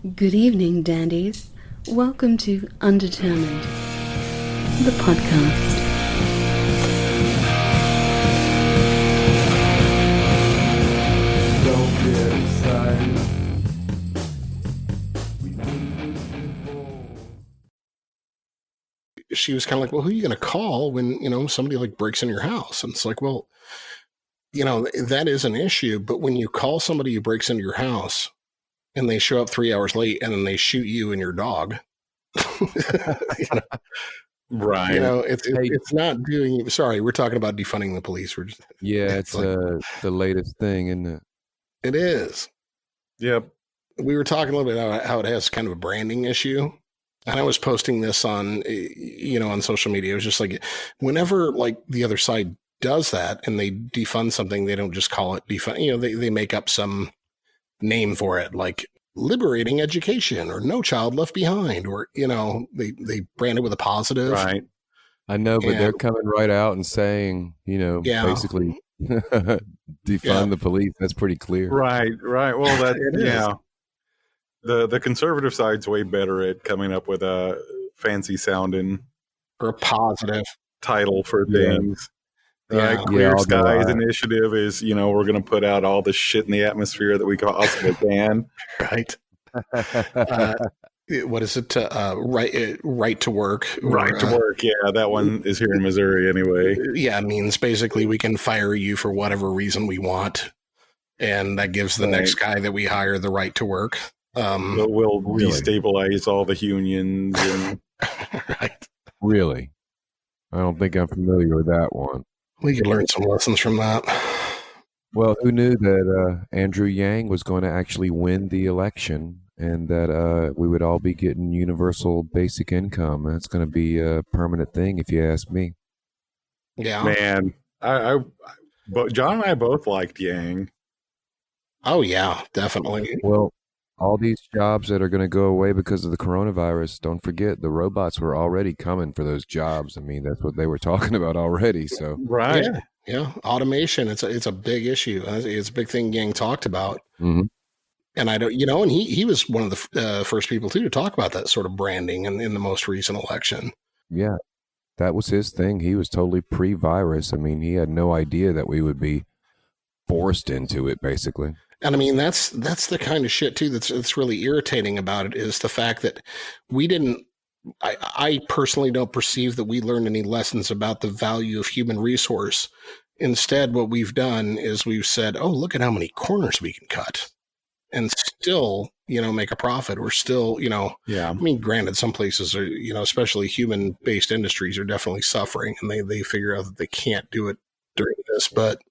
Good evening, dandies. Welcome to Undetermined, the podcast. Don't get excited. She was kind of like, well, who are you going to call when, somebody like breaks in your house? And it's like, well, that is an issue. But when you call somebody who breaks into your house and they show up 3 hours late and then they shoot you and your dog, right. It's not doing, sorry, we're talking about defunding the police. It's like, the latest thing, isn't it? It is. Yep. We were talking a little bit about how it has kind of a branding issue. And I was posting this on, on social media. It was just like, whenever like the other side does that and they defund something, they don't just call it defund. They make up some name for it, like liberating education or no child left behind, or, they brand it with a positive. Right. I know, but they're coming right out and saying, basically defund the police. That's pretty clear. Right. Well, The conservative side's way better at coming up with a fancy sounding or a positive title for things. Clear Skies Initiative is, we're going to put out all the shit in the atmosphere that we possibly can. Right. What is it? Right to work. Right to work. Yeah, that one is here in Missouri anyway. Yeah, it means basically we can fire you for whatever reason we want, and that gives the next guy that we hire the right to work. But we'll destabilize all the unions. And... Right. Really? I don't think I'm familiar with that one. We could learn some lessons from that. Well, who knew that Andrew Yang was going to actually win the election and that we would all be getting universal basic income? That's going to be a permanent thing, if you ask me. Yeah. Man, but John and I both liked Yang. Oh, yeah, definitely. Well, all these jobs that are going to go away because of the coronavirus, don't forget, the robots were already coming for those jobs. I mean, that's what they were talking about already. So right. Yeah. Automation. It's a big issue. It's a big thing Yang talked about. Mm-hmm. And I don't, and he was one of the first people too to talk about that sort of branding in the most recent election. Yeah. That was his thing. He was totally pre-virus. I mean, he had no idea that we would be forced into it, basically. And I mean, that's the kind of shit too that's really irritating about it, is the fact that we didn't, I personally don't perceive that we learned any lessons about the value of human resource. Instead, what we've done is we've said, oh, look at how many corners we can cut and still, make a profit. We're still, I mean, granted, some places are, especially human-based industries are definitely suffering, and they figure out that they can't do it during this, but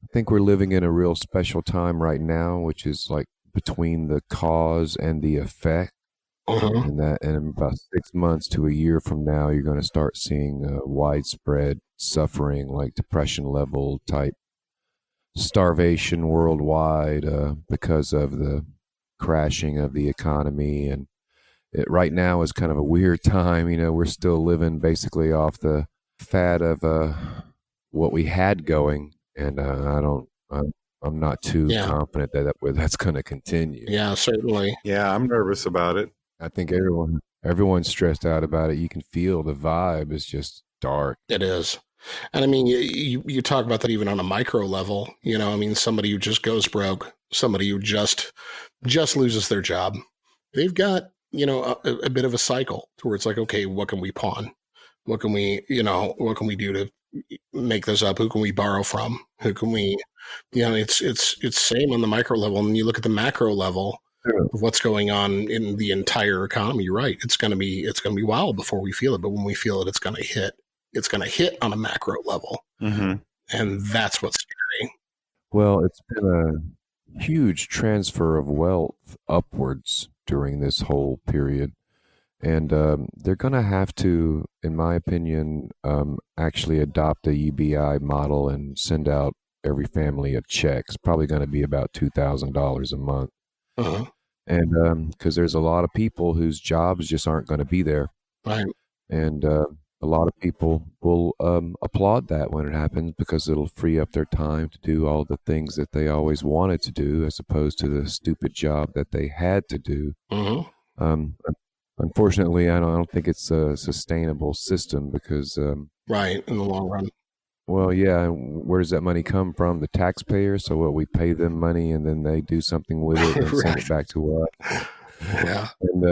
I think we're living in a real special time right now, which is like between the cause and the effect. And that in about 6 months to a year from now, you're going to start seeing widespread suffering, like depression level type starvation worldwide because of the crashing of the economy. And it right now is kind of a weird time. We're still living basically off the fat of what we had going. And I'm not too confident that that's going to continue. Yeah, certainly. Yeah, I'm nervous about it. I think everyone's stressed out about it. You can feel the vibe is just dark. It is. And I mean, you talk about that even on a micro level, I mean, somebody who just goes broke, somebody who just loses their job. They've got, a bit of a cycle where it's like, okay, what can we pawn? What can we do to make this up? Who can we borrow from? Who can we, it's same on the micro level. And then you look at the macro level of what's going on in the entire economy. You're right. It's going to be a while before we feel it, but when we feel it, it's going to hit on a macro level. Mm-hmm. And that's what's scary. Well, it's been a huge transfer of wealth upwards during this whole period. And they're going to have to, in my opinion, actually adopt a UBI model and send out every family a check. It's probably going to be about $2,000 a month. Uh-huh. And because there's a lot of people whose jobs just aren't going to be there. Right. And a lot of people will applaud that when it happens because it'll free up their time to do all the things that they always wanted to do, as opposed to the stupid job that they had to do. Mm-hmm. Unfortunately, I don't think it's a sustainable system because, right, in the long run. Well, yeah, where does that money come from? The taxpayers. So what, we pay them money and then they do something with it and Right. send it back to us. Yeah. And,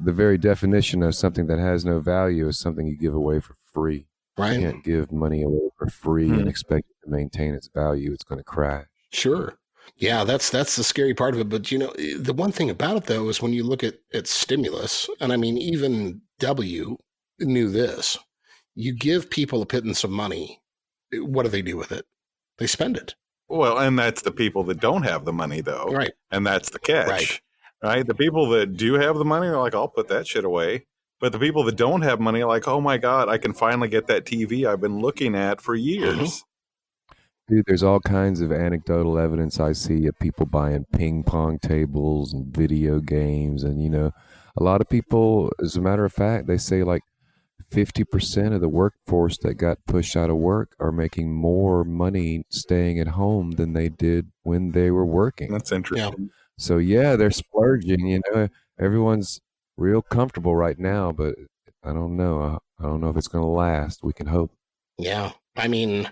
the very definition of something that has no value is something you give away for free. Right. You can't give money away for free and expect it to maintain its value. It's going to crash. Sure. Yeah, that's the scary part of it. But, the one thing about it, though, is when you look at stimulus, and I mean, even W knew this, you give people a pittance of money. What do they do with it? They spend it. Well, and that's the people that don't have the money, though. Right. And that's the catch. Right? The people that do have the money are like, I'll put that shit away. But the people that don't have money are like, oh my God, I can finally get that TV I've been looking at for years. Mm-hmm. Dude, there's all kinds of anecdotal evidence I see of people buying ping pong tables and video games. And, a lot of people, as a matter of fact, they say like 50% of the workforce that got pushed out of work are making more money staying at home than they did when they were working. That's interesting. Yeah. So, yeah, they're splurging. Everyone's real comfortable right now, but I don't know. I don't know if it's going to last. We can hope. Yeah. I mean,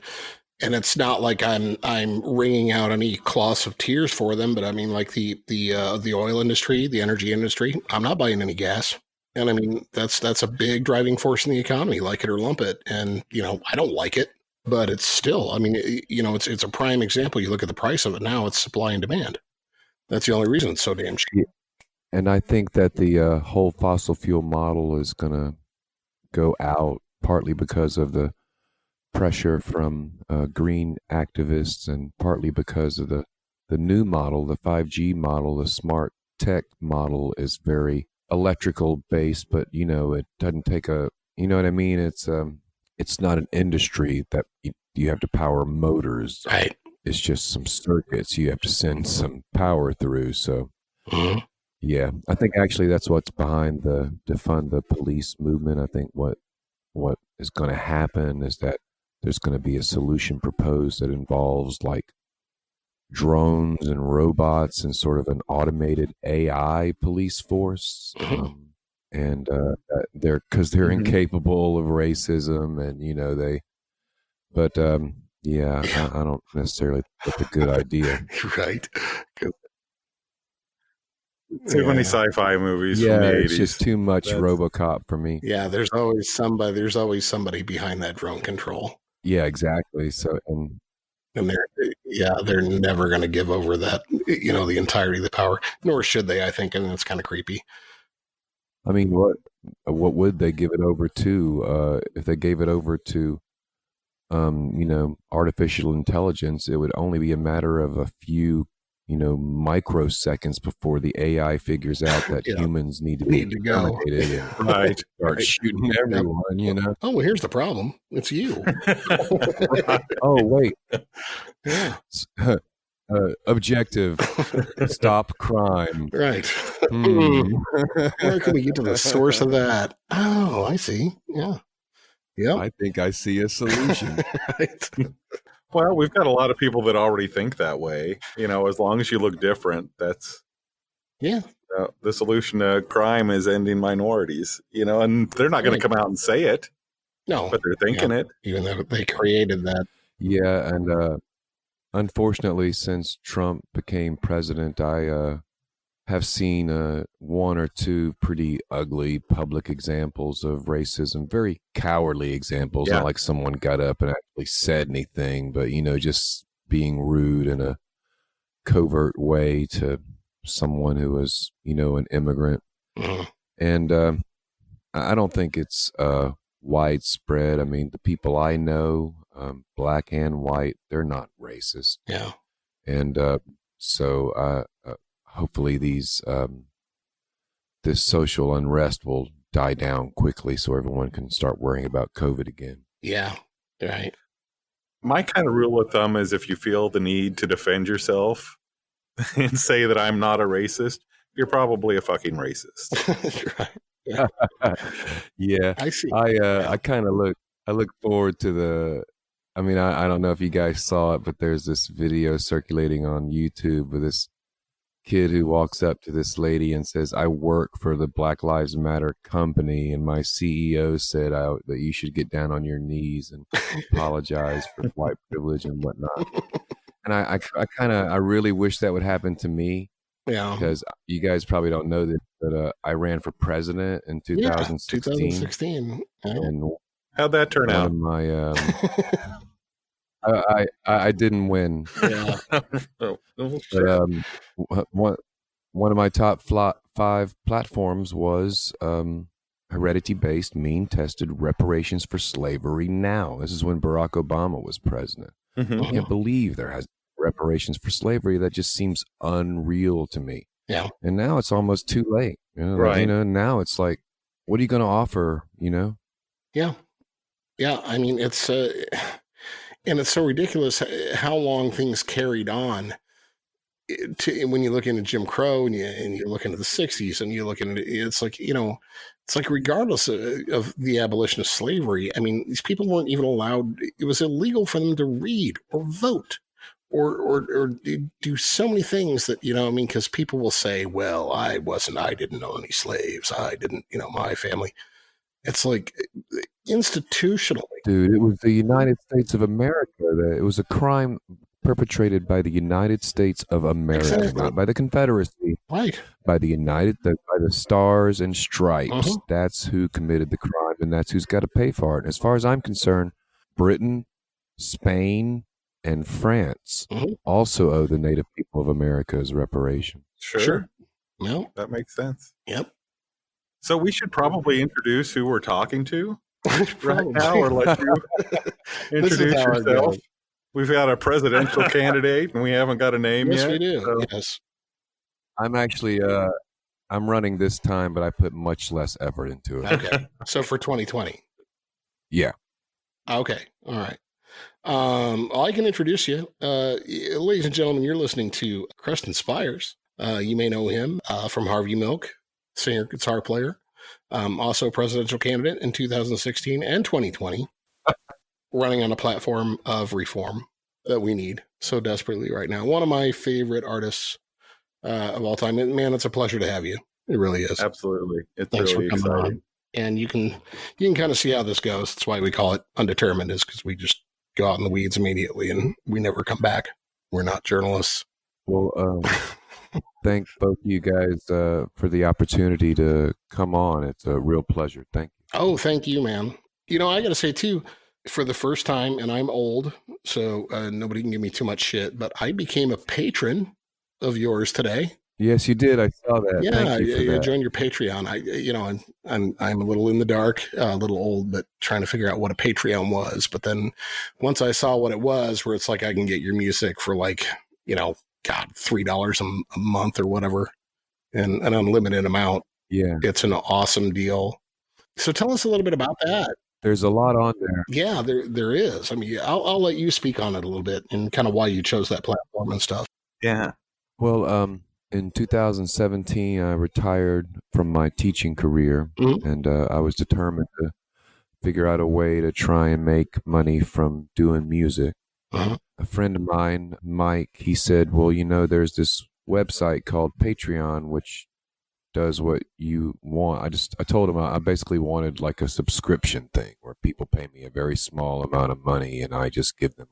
and it's not like I'm wringing out any cloths of tears for them, but I mean, like the oil industry, the energy industry, I'm not buying any gas. And I mean, that's a big driving force in the economy, like it or lump it. And, I don't like it, but it's still, I mean, it's a prime example. You look at the price of it now, it's supply and demand. That's the only reason it's so damn cheap. And I think that the whole fossil fuel model is going to go out partly because of the pressure from green activists and partly because of the new model, the 5G model, the smart tech model is very electrical based, but it doesn't take you know what I mean? It's not an industry that you have to power motors. Right. It's just some circuits you have to send some power through. So, yeah, I think actually that's what's behind the defund the police movement. I think what is going to happen is that there's going to be a solution proposed that involves like drones and robots and sort of an automated AI police force. And they're incapable of racism and, I don't necessarily think that's a good idea. Right. Too many sci-fi movies from the 80s. It's just too much RoboCop for me. Yeah, there's always somebody behind that drone control. Yeah, exactly. So, and they're never going to give over that, the entirety of the power, nor should they, I think, and it's kind of creepy. I mean, what would they give it over to? If they gave it over to, artificial intelligence, it would only be a matter of a few, microseconds before the AI figures out that humans need to go. And right. Start shooting everyone, Oh, well, here's the problem. It's you. Oh, wait. Yeah. Objective. Stop crime. Right. Where can we get to the source of that? Oh, I see. Yeah. Yep. I think I see a solution. Right. Well, we've got a lot of people that already think that way. As long as you look different, that's the solution to crime is ending minorities. And they're not going to come out and say it. No, but they're thinking it. Even though they created that. Yeah, and unfortunately, since Trump became president, I have seen one or two pretty ugly public examples of racism, very cowardly examples, not like someone got up and actually said anything, but, just being rude in a covert way to someone who was, an immigrant. And I don't think it's widespread. I mean, the people I know, black and white, they're not racist. Yeah. And so hopefully this social unrest will die down quickly so everyone can start worrying about COVID again. Yeah, right. My kind of rule of thumb is if you feel the need to defend yourself and say that I'm not a racist, you're probably a fucking racist. Right. Yeah, I see. I kind of look forward to the. I mean, I don't know if you guys saw it, but there's this video circulating on YouTube with this kid who walks up to this lady and says, "I work for the Black Lives Matter company, and my CEO said that you should get down on your knees and apologize for white privilege and whatnot." And I really wish that would happen to me. Yeah. Because you guys probably don't know this, but I ran for president in 2016. 2016. Yeah. And how'd that turn out? One of my, I didn't win. Yeah. But one of my top 5 platforms was heredity-based, mean-tested reparations for slavery now. This is when Barack Obama was president. Mm-hmm. I can't believe there has reparations for slavery. That just seems unreal to me. Yeah. And now it's almost too late. Right. Now it's like, what are you going to offer, Yeah. Yeah. I mean, it's, and it's so ridiculous how long things carried on when you look into Jim Crow and you look into the 60s and you look into it's like, it's like regardless of the abolition of slavery, I mean, these people weren't even allowed, it was illegal for them to read or vote or do so many things that, because people will say, well, I didn't own any slaves. I didn't, my family. It's like institutionally. Dude, it was the United States of America. It was a crime perpetrated by the United States of America, Exactly. not by the Confederacy. Right. By the Stars and Stripes. Uh-huh. That's who committed the crime, and that's who's got to pay for it. And as far as I'm concerned, Britain, Spain, and France also owe the native people of America as reparations. Sure. Well, that makes sense. Yep. So we should probably introduce who we're talking to right now, or let you introduce yourself. We've got a presidential candidate, and we haven't got a name yet. Yes, we do. So. Yes. I'm actually I'm running this time, but I put much less effort into it. Okay. So for 2020. Yeah. Okay. All right. I can introduce you. Ladies and gentlemen, you're listening to Creston Spiers. You may know him from Harvey Milk, singer, guitar player, also a presidential candidate in 2016 and 2020, running on a platform of reform that we need so desperately right now. One of my favorite artists of all time. And man, it's a pleasure to have you. It really is. Absolutely. It's Thanks really for coming exciting. on. And you can kind of see how this goes. That's why we call it Undetermined, is because we just go out in the weeds immediately and we never come back. We're not journalists. Well, thank both of you guys for the opportunity to come on. It's a real pleasure. Thank you. Oh, thank you, man. I got to say, too, for the first time, and I'm old, so nobody can give me too much shit, but I became a patron of yours today. Yes, you did. I saw that. Yeah, Thank you for that. Joined your Patreon. I'm a little in the dark, a little old, but trying to figure out what a Patreon was. But then once I saw what it was, where it's like I can get your music for like, God, $3 a month or whatever, and an unlimited amount. Yeah, it's an awesome deal. So tell us a little bit about that. There's a lot on there. Yeah, there is. I mean, I'll let you speak on it a little bit and kind of why you chose that platform and stuff. Yeah. Well, in 2017, I retired from my teaching career, and I was determined to figure out a way to try and make money from doing music. A friend of mine, Mike, he said, well, there's this website called Patreon, which does what you want. I told him I basically wanted like a subscription thing where people pay me a very small amount of money and I just give them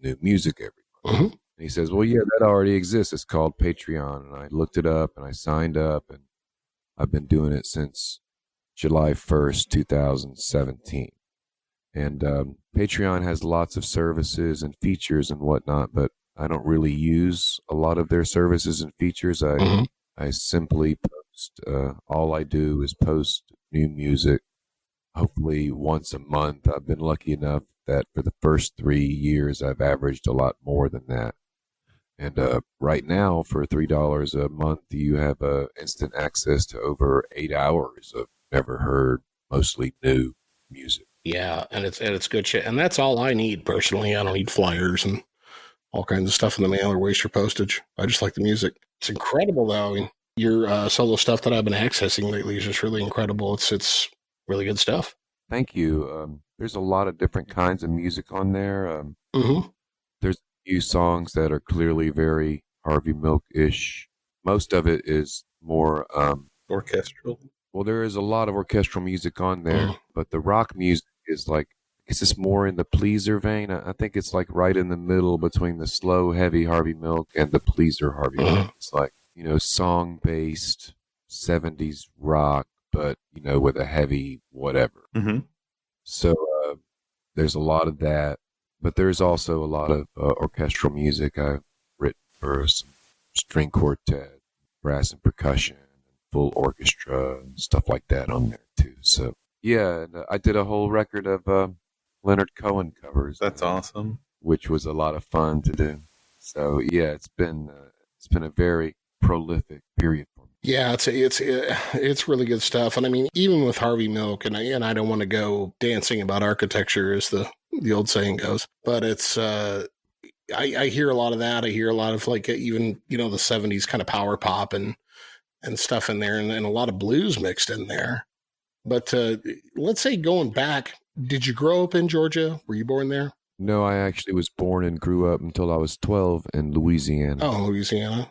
new music every month. And he says, well, yeah, that already exists. It's called Patreon. And I looked it up and I signed up, and I've been doing it since July 1st, 2017. And Patreon has lots of services and features and whatnot, but I don't really use a lot of their services and features. I simply post, all I do is post new music, hopefully once a month. I've been lucky enough that for the first 3 years, I've averaged a lot more than that. And right now, for $3 a month, you have instant access to over 8 hours of never heard, mostly new music. Yeah, and it's good shit. And that's all I need personally. I don't need flyers and all kinds of stuff in the mail or waste your postage. I just like the music. It's incredible, though. your solo stuff that I've been accessing lately is just really incredible. It's really good stuff. Thank you. There's a lot of different kinds of music on there. There's a few songs that are clearly very Harvey Milk-ish. Most of it is more orchestral. Well, there is a lot of orchestral music on there, but the rock music is like, it's just more in the pleaser vein. I think it's like right in the middle between the slow, heavy Harvey Milk and the pleaser Harvey Milk. It's like, song-based 70s rock, but, with a heavy whatever. So there's a lot of that, but there's also a lot of orchestral music I've written for some string quartet, brass and percussion, full orchestra, and stuff like that on there too. So yeah, and, I did a whole record of Leonard Cohen covers. That's awesome. Which was a lot of fun to do. So yeah, it's been a very prolific period for me. Yeah, it's really good stuff. And I mean, even with Harvey Milk, and I don't want to go dancing about architecture, as the old saying goes, but it's I hear a lot of that. I hear a lot of like even the 70s kind of power pop and stuff in there, and a lot of blues mixed in there. But let's say going back, did you grow up in Georgia? Were you born there? No, I actually was born and grew up until I was 12 in Louisiana. Oh, Louisiana.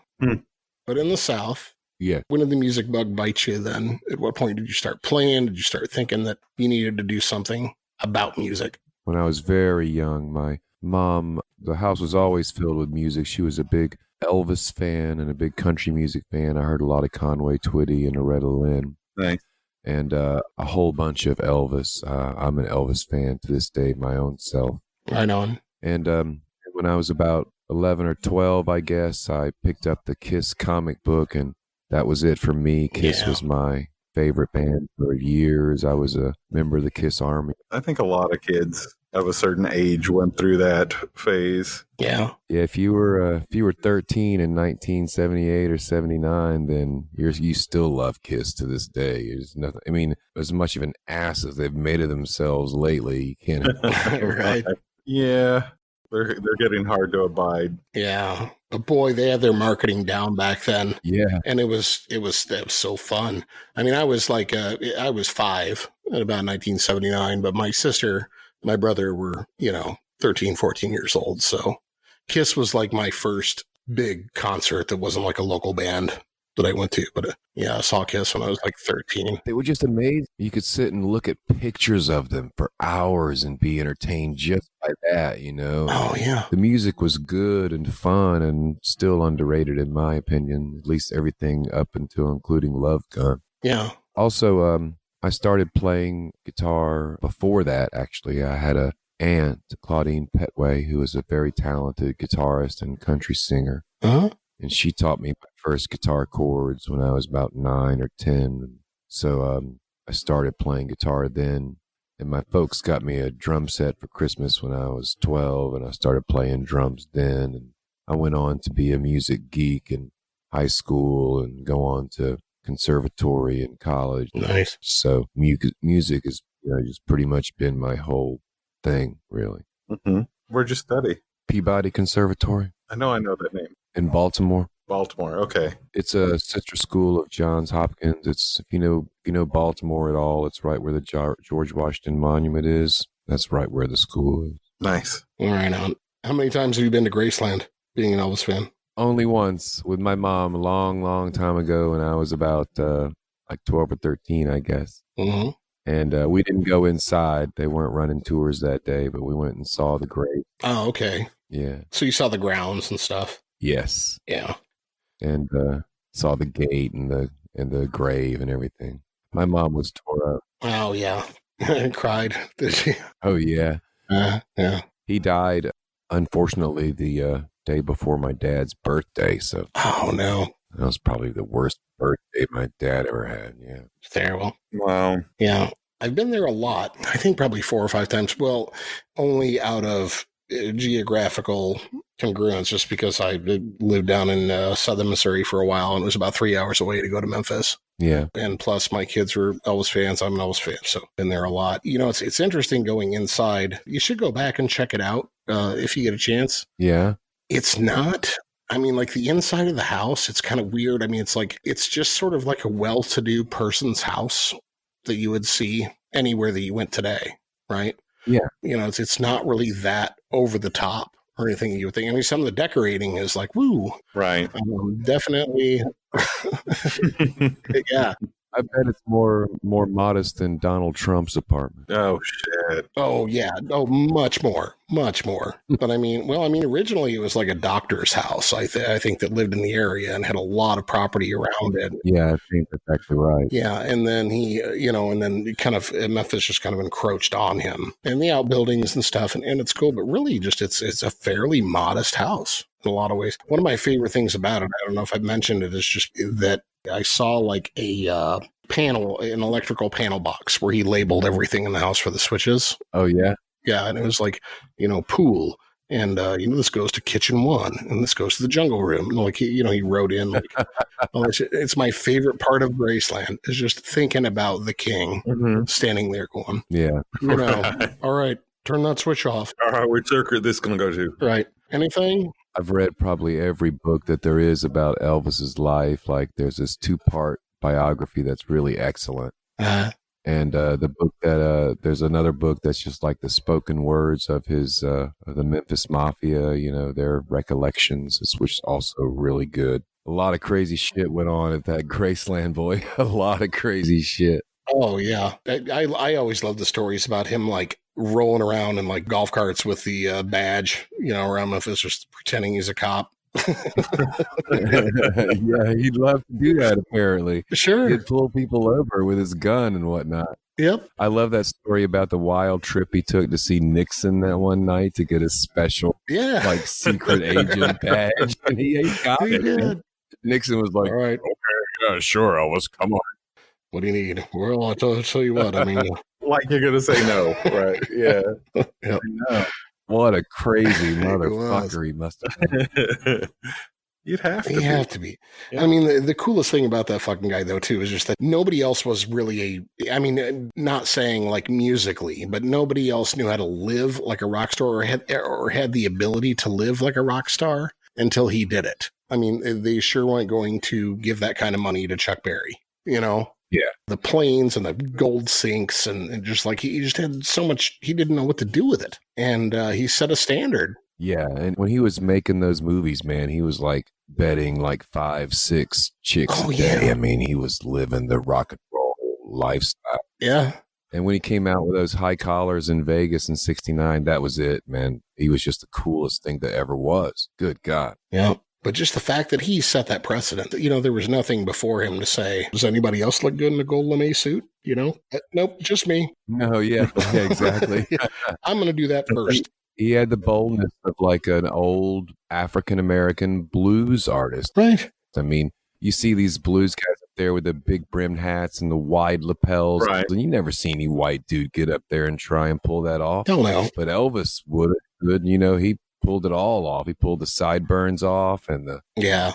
But in the South. Yeah. When did the music bug bite you then? At what point did you start playing? Did you start thinking that you needed to do something about music? When I was very young, my mom, the house was always filled with music. She was a big Elvis fan and a big country music fan. I heard a lot of Conway Twitty and Loretta Lynn. Nice. And a whole bunch of Elvis. I'm an Elvis fan to this day, my own self. Right on. And when I was about 11 or 12, I guess, I picked up the Kiss comic book, and that was it for me. Kiss was my favorite band for years. I was a member of the Kiss Army. I think a lot of kids of a certain age went through that phase. Yeah. Yeah, if you were 13 in 1978 or 79, then you still love Kiss to this day. There's nothing. I mean, as much of an ass as they've made of themselves lately, you can't. Right. Yeah, they're getting hard to abide. Yeah, but boy, they had their marketing down back then. Yeah, and that was so fun. I mean, I was like, I was 5 at about 1979, but my sister, my brother were 13, 14 years old. So Kiss was like my first big concert that wasn't like a local band that I went to. But I saw Kiss when I was like 13. They were just amazing. You could sit and look at pictures of them for hours and be entertained just by that, Oh, yeah. The music was good and fun and still underrated, in my opinion, at least everything up until including Love Gun. Yeah. Also, I started playing guitar before that, actually. I had a aunt, Claudine Petway, who was a very talented guitarist and country singer. And she taught me my first guitar chords when I was about 9 or 10. So I started playing guitar then. And my folks got me a drum set for Christmas when I was 12, and I started playing drums then. And I went on to be a music geek in high school and go on to conservatory in college. Nice. So music has just pretty much been my whole thing, really. Where'd you study? Peabody Conservatory. I know that name. In Baltimore. Baltimore, okay. It's a sister school of Johns Hopkins. It's, if you know Baltimore at all, it's right where the George Washington Monument is. That's right where the school is. Nice. All right. How many times have you been to Graceland, being an Elvis fan? Only once, with my mom, a long, long time ago, when I was about like 12 or 13, I guess. And we didn't go inside. They weren't running tours that day, but we went and saw the grave. Oh, okay. Yeah. So you saw the grounds and stuff? Yes. Yeah. And saw the gate and the grave and everything. My mom was tore up. Oh, yeah. Cried, did she? Oh, yeah. Yeah. He died, unfortunately, the day before my dad's birthday. So. Oh, no. That was probably the worst birthday my dad ever had. Yeah. Terrible. Wow. Yeah. I've been there a lot. I think probably 4 or 5 times. Well, only out of geographical congruence, just because I lived down in southern Missouri for a while, and it was about 3 hours away to go to Memphis. Yeah. And plus my kids were Elvis fans. I'm an Elvis fan, so been there a lot. It's interesting going inside. You should go back and check it out if you get a chance. Yeah. It's not I mean, like the inside of the house, it's kind of weird. I mean, it's just sort of like a well-to-do person's house that you would see anywhere that you went today, right? Yeah. It's not really that over the top or anything you would think. I mean, some of the decorating is like, woo. Right. Definitely. Yeah. I bet it's more modest than Donald Trump's apartment. Oh, shit. Oh, yeah. Oh, much more. But I mean, originally it was like a doctor's house, I think, that lived in the area and had a lot of property around it. Yeah, I think that's actually right. Yeah. And then he, and then kind of Memphis just kind of encroached on him and the outbuildings and stuff. And it's cool, but really just it's a fairly modest house in a lot of ways. One of my favorite things about it, I don't know if I've mentioned it, is just that I saw like an electrical panel box where he labeled everything in the house for the switches. Oh, yeah? Yeah, and it was like, pool, and this goes to kitchen 1, and this goes to the jungle room. And like he wrote in like, it's my favorite part of Graceland is just thinking about the king standing there going, yeah, all right, turn that switch off. All right, which circuit this going to go to? Right. Anything? I've read probably every book that there is about Elvis's life. Like there's this 2-part biography that's really excellent. And the book that there's another book that's just like the spoken words of his of the Memphis Mafia, their recollections, which is also really good. A lot of crazy shit went on at that Graceland, boy. A lot of crazy shit. Oh yeah, I always love the stories about him like rolling around in like golf carts with the badge, around Memphis, just pretending he's a cop. Yeah, he'd love to do that, apparently. Sure. He'd pull people over with his gun and whatnot. Yep. I love that story about the wild trip he took to see Nixon that one night to get a special, like, secret agent badge. And he got it. Did. Nixon was like, all right, okay, yeah, sure, Elvis, come on. What do you need? Well, I'll tell you what, I mean. Like you're going to say no, right? Yeah. Yep. No. What a crazy motherfucker he must have been. You'd have to. You have to be. Yeah. I mean, the coolest thing about that fucking guy, though, too, is just that nobody else was really not saying like musically, but nobody else knew how to live like a rock star or had the ability to live like a rock star until he did it. I mean, they sure weren't going to give that kind of money to Chuck Berry, Yeah. The planes and the gold sinks and just like he just had so much, he didn't know what to do with it. And he set a standard. Yeah. And when he was making those movies, man, he was like betting like 5-6 chicks a day. Yeah. I mean, he was living the rock and roll lifestyle. Yeah. And when he came out with those high collars in Vegas in '69, that was it, man. He was just the coolest thing that ever was. Good God. Yeah. But just the fact that he set that precedent, there was nothing before him to say, does anybody else look good in a gold lame suit? Nope, just me. No, yeah exactly. I'm going to do that first. He had the boldness of like an old African-American blues artist. Right. I mean, you see these blues guys up there with the big brimmed hats and the wide lapels. Right. And you never see any white dude get up there and try and pull that off. Don't know. But Elvis would have. He pulled it all off. He pulled the sideburns off and the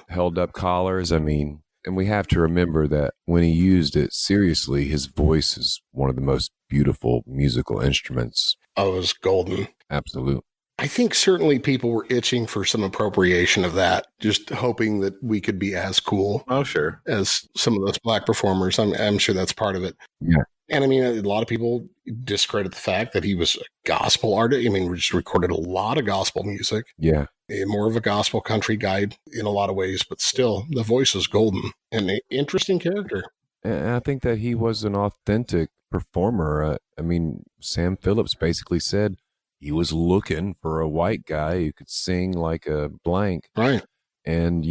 held up collars. I mean, and we have to remember that when he used it seriously, his voice is one of the most beautiful musical instruments. Oh, it was golden. Absolutely. I think certainly people were itching for some appropriation of that, just hoping that we could be as cool. Oh, sure. As some of those black performers. I'm sure that's part of it. Yeah. And I mean, a lot of people discredit the fact that he was a gospel artist. I mean, we just recorded a lot of gospel music. Yeah. More of a gospel country guy in a lot of ways, but still, the voice is golden and an interesting character. And I think that he was an authentic performer. I mean, Sam Phillips basically said he was looking for a white guy who could sing like a blank. Right. And,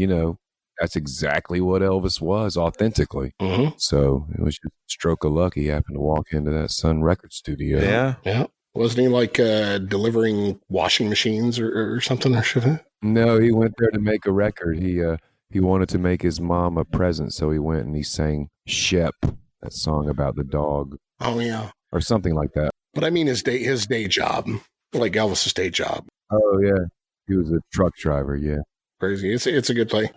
that's exactly what Elvis was authentically. Mm-hmm. So it was just a stroke of luck. He happened to walk into that Sun Record studio. Yeah. Yeah. Wasn't he like delivering washing machines or something? Or should have? No, he went there to make a record. He wanted to make his mom a present. So he went and he sang Shep, that song about the dog. Oh, yeah. Or something like that. But I mean, his day job, like Elvis's day job. Oh, yeah. He was a truck driver. Yeah. Crazy. It's a good place.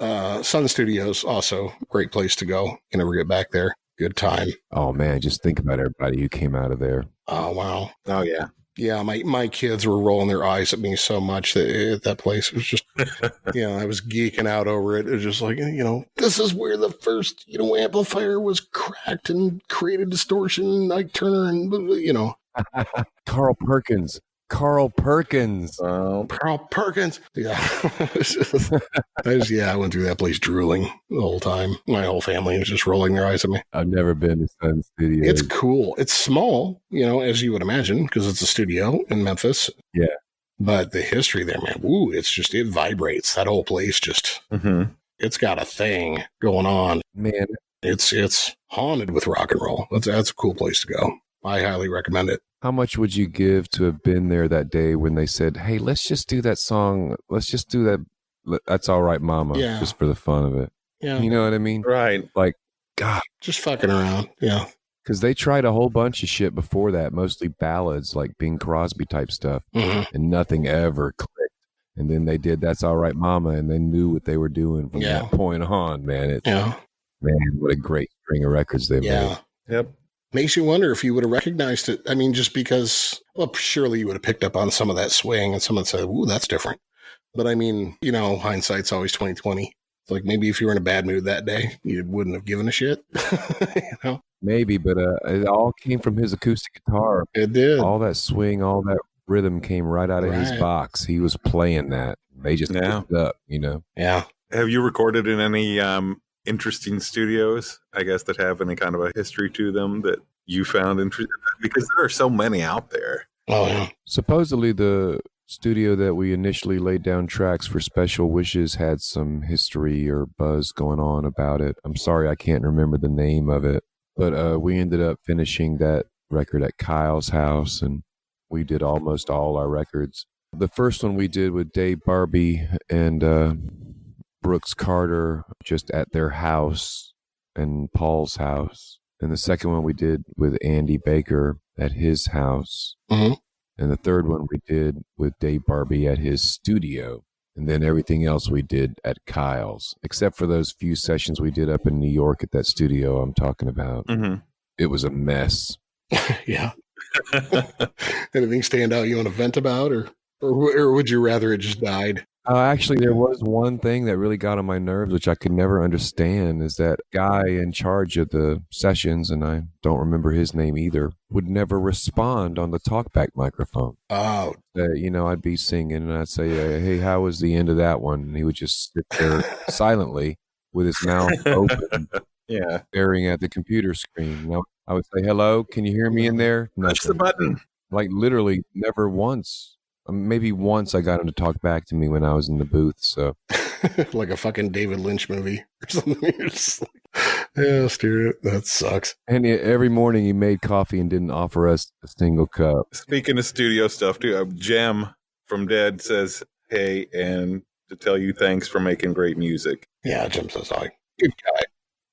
Sun Studios, also a great place to go. Can never get back there. Good time. Oh, man. Just think about everybody who came out of there. Oh, wow. Oh, yeah. Yeah, my kids were rolling their eyes at me so much that at that place, it was just, I was geeking out over it. It was just like, this is where the first, amplifier was cracked and created distortion, Ike Turner, and. Carl Perkins. Carl Perkins. Carl Perkins. Yeah. I went through that place drooling the whole time. My whole family was just rolling their eyes at me. I've never been to Sun Studios. It's cool. It's small, as you would imagine, because it's a studio in Memphis. Yeah. But the history there, man, it vibrates. That whole place just, it's got a thing going on. Man. It's haunted with rock and roll. That's a cool place to go. I highly recommend it. How much would you give to have been there that day when they said, hey, let's just do that song. Let's just do that. That's All Right, Mama. Yeah. Just for the fun of it. Yeah. You know what I mean? Right. Like, God. Just fucking around. Yeah. Because they tried a whole bunch of shit before that, mostly ballads, like Bing Crosby type stuff. Mm-hmm. And nothing ever clicked. And then they did That's All Right, Mama. And they knew what they were doing from that point on, man. Man, what a great string of records they made. Yep. Makes you wonder if you would have recognized it. I mean, just because, well, surely you would have picked up on some of that swing and someone said, ooh, that's different. But I mean, hindsight's always 20/20. It's like maybe if you were in a bad mood that day, you wouldn't have given a shit. Maybe, but it all came from his acoustic guitar. It did. All that swing, all that rhythm came right out of his box. He was playing that. They just picked it up, Yeah. Have you recorded in any interesting studios, I guess, that have any kind of a history to them that you found interesting? Because there are so many out there. Oh, yeah. Supposedly the studio that we initially laid down tracks for Special Wishes had some history or buzz going on about it. I'm sorry, I can't remember the name of it. But we ended up finishing that record at Kyle's house, and we did almost all our records. The first one we did with Dave Barbie and Brooks Carter just at their house and Paul's house. And the second one we did with Andy Baker at his house. Mm-hmm. And the third one we did with Dave Barbie at his studio. And then everything else we did at Kyle's, except for those few sessions we did up in New York at that studio I'm talking about. Mm-hmm. It was a mess. Yeah. Anything stand out you want to vent about, or would you rather it just died? Actually, there was one thing that really got on my nerves, which I could never understand, is that guy in charge of the sessions, and I don't remember his name either, would never respond on the talkback microphone. Oh. I'd be singing, and I'd say, hey, how was the end of that one? And he would just sit there silently with his mouth open, staring at the computer screen. Now, I would say, hello, can you hear me in there? Push the button. Like, literally never once. Maybe once I got him to talk back to me when I was in the booth. So, like a fucking David Lynch movie or something. You're just like, yeah, Stuart, that sucks. And every morning he made coffee and didn't offer us a single cup. Speaking of studio stuff too, Jem from Dead says, hey, and to tell you thanks for making great music. Yeah, Jem says hi. Good guy.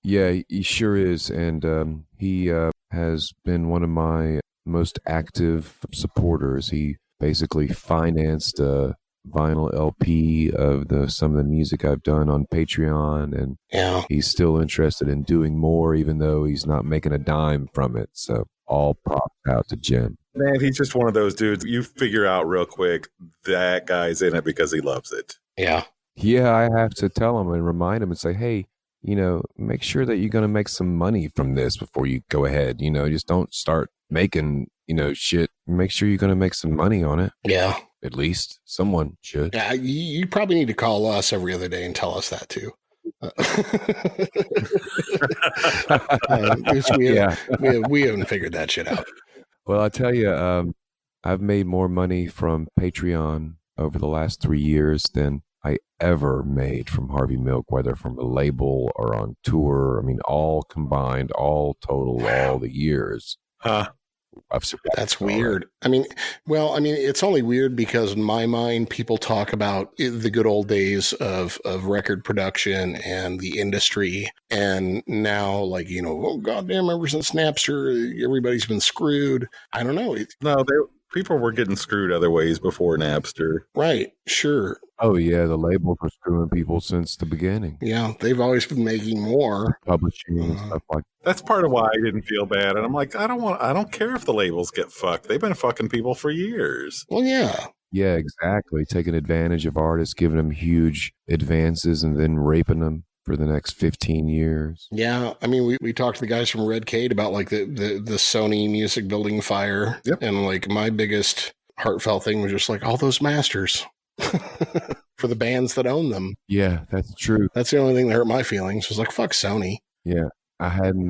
Yeah, he sure is. And he has been one of my most active supporters. He basically financed a vinyl LP of some of the music I've done on Patreon, and he's still interested in doing more, even though he's not making a dime from it. So all props out to Jem. Man, he's just one of those dudes. You figure out real quick that guy's in it because he loves it. Yeah. Yeah, I have to tell him and remind him and say, hey, make sure that you're going to make some money from this before you go ahead. Just don't start making shit. Make sure you're going to make some money on it. Yeah. At least someone should. Yeah, you probably need to call us every other day and tell us that too. We haven't figured that shit out. Well, I'll tell you, I've made more money from Patreon over the last 3 years than I ever made from Harvey Milk, whether from a label or on tour. I mean, all combined, all total, all the years. Huh. That's weird. I mean, it's only weird because in my mind, people talk about the good old days of record production and the industry. And now, goddamn, ever since Napster, everybody's been screwed. I don't know. People were getting screwed other ways before Napster. Right. Sure. Oh yeah, the labels were screwing people since the beginning. Yeah, they've always been making more. Publishing and stuff like that. That's part of why I didn't feel bad. And I'm like, I don't care if the labels get fucked. They've been fucking people for years. Well, yeah. Yeah, exactly. Taking advantage of artists, giving them huge advances, and then raping them for the next 15 years. Yeah, I mean, we talked to the guys from Red Cade about like the Sony music building fire. Yep. And like my biggest heartfelt thing was just like all those masters for the bands that own them. Yeah, that's true. That's the only thing that hurt my feelings was like, fuck Sony. Yeah, I hadn't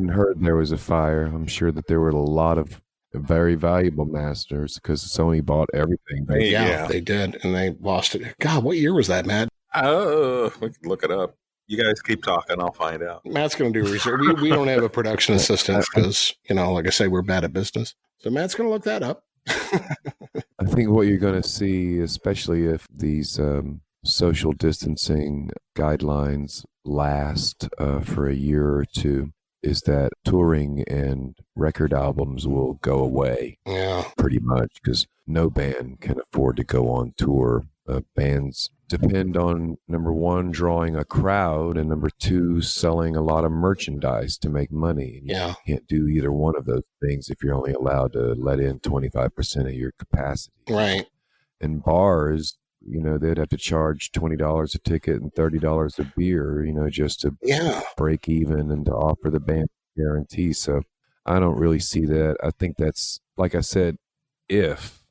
heard there was a fire. I'm sure that there were a lot of very valuable masters because Sony bought everything. Yeah, they did, and they lost it. God, what year was that, Matt? Oh, we can look it up. You guys keep talking. I'll find out. Matt's going to do research. We don't have a production assistant because, like I say, we're bad at business. So Matt's going to look that up. I think what you're going to see, especially if these social distancing guidelines last for a year or two, is that touring and record albums will go away. Yeah. Pretty much, because no band can afford to go on tour. Bands depend on, number one, drawing a crowd, and number two, selling a lot of merchandise to make money. And you can't do either one of those things if you're only allowed to let in 25% of your capacity. Right. And bars, they'd have to charge $20 a ticket and $30 a beer, just to break even and to offer the band a guarantee. So I don't really see that. I think that's, like I said, if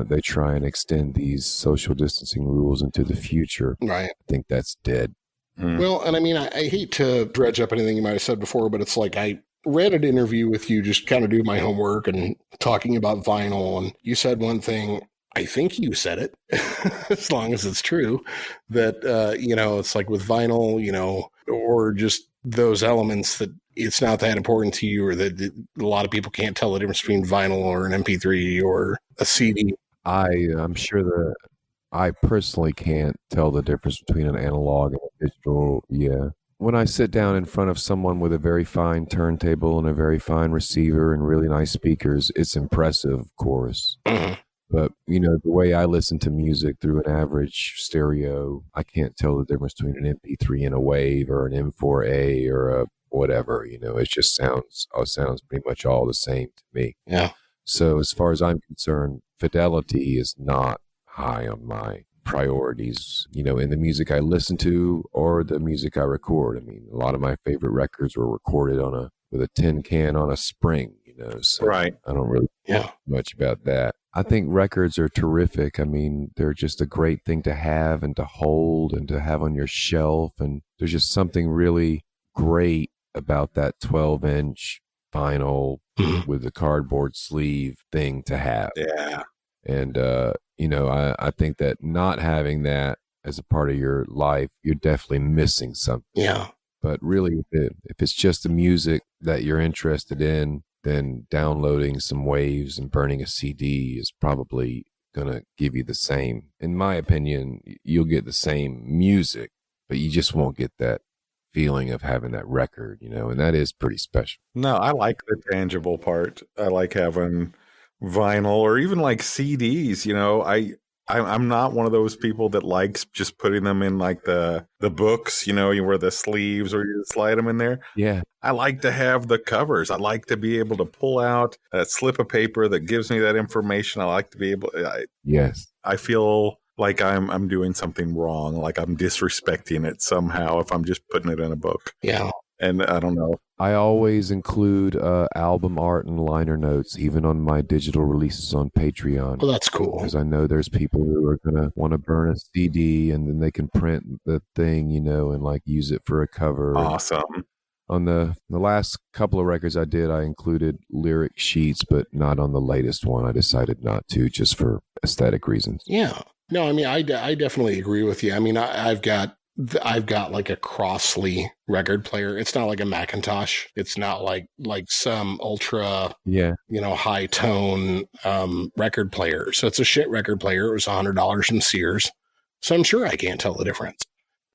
they try and extend these social distancing rules into the future, right, I think that's dead. Well, and I mean, I hate to dredge up anything you might have said before, but it's like I read an interview with you, just kind of do my homework and talking about vinyl. And you said one thing, I think you said it, as long as it's true, that, it's like with vinyl, or just those elements that it's not that important to you, or that a lot of people can't tell the difference between vinyl or an MP3 or a CD. I'm sure that I personally can't tell the difference between an analog and a digital. Yeah. When I sit down in front of someone with a very fine turntable and a very fine receiver and really nice speakers, it's impressive, of course. Mm-hmm. But, the way I listen to music through an average stereo, I can't tell the difference between an MP3 and a Wave or an M4A or a whatever. It just sounds pretty much all the same to me. Yeah. So as far as I'm concerned, fidelity is not high on my priorities, in the music I listen to or the music I record. I mean, a lot of my favorite records were recorded with a tin can on a spring, so right. I don't really know much about that. I think records are terrific. I mean, they're just a great thing to have and to hold and to have on your shelf. And there's just something really great about that 12-inch vinyl with the cardboard sleeve thing to have. Yeah. And, I think that not having that as a part of your life, you're definitely missing something. Yeah. But really, if it's just the music that you're interested in, then downloading some waves and burning a CD is probably going to give you the same. In my opinion, you'll get the same music, but you just won't get that feeling of having that record, and that is pretty special. No, I like the tangible part. I like having vinyl or even like CDs, I'm not one of those people that likes just putting them in like the books, you wear the sleeves or you slide them in there. Yeah. I like to have the covers. I like to be able to pull out that slip of paper that gives me that information. I like to be able yes. I feel like I'm doing something wrong, like I'm disrespecting it somehow if I'm just putting it in a book. Yeah. And I don't know. I always include album art and liner notes, even on my digital releases on Patreon. Well, that's cool. Because I know there's people who are going to want to burn a CD and then they can print the thing, and like use it for a cover. Awesome. On the last couple of records I did, I included lyric sheets, but not on the latest one. I decided not to, just for aesthetic reasons. Yeah. No, I mean, I definitely agree with you. I mean, I've got like a Crossley record player. It's not like a Macintosh. It's not like some ultra, high tone record player. So it's a shit record player. It was $100 from Sears. So I'm sure I can't tell the difference.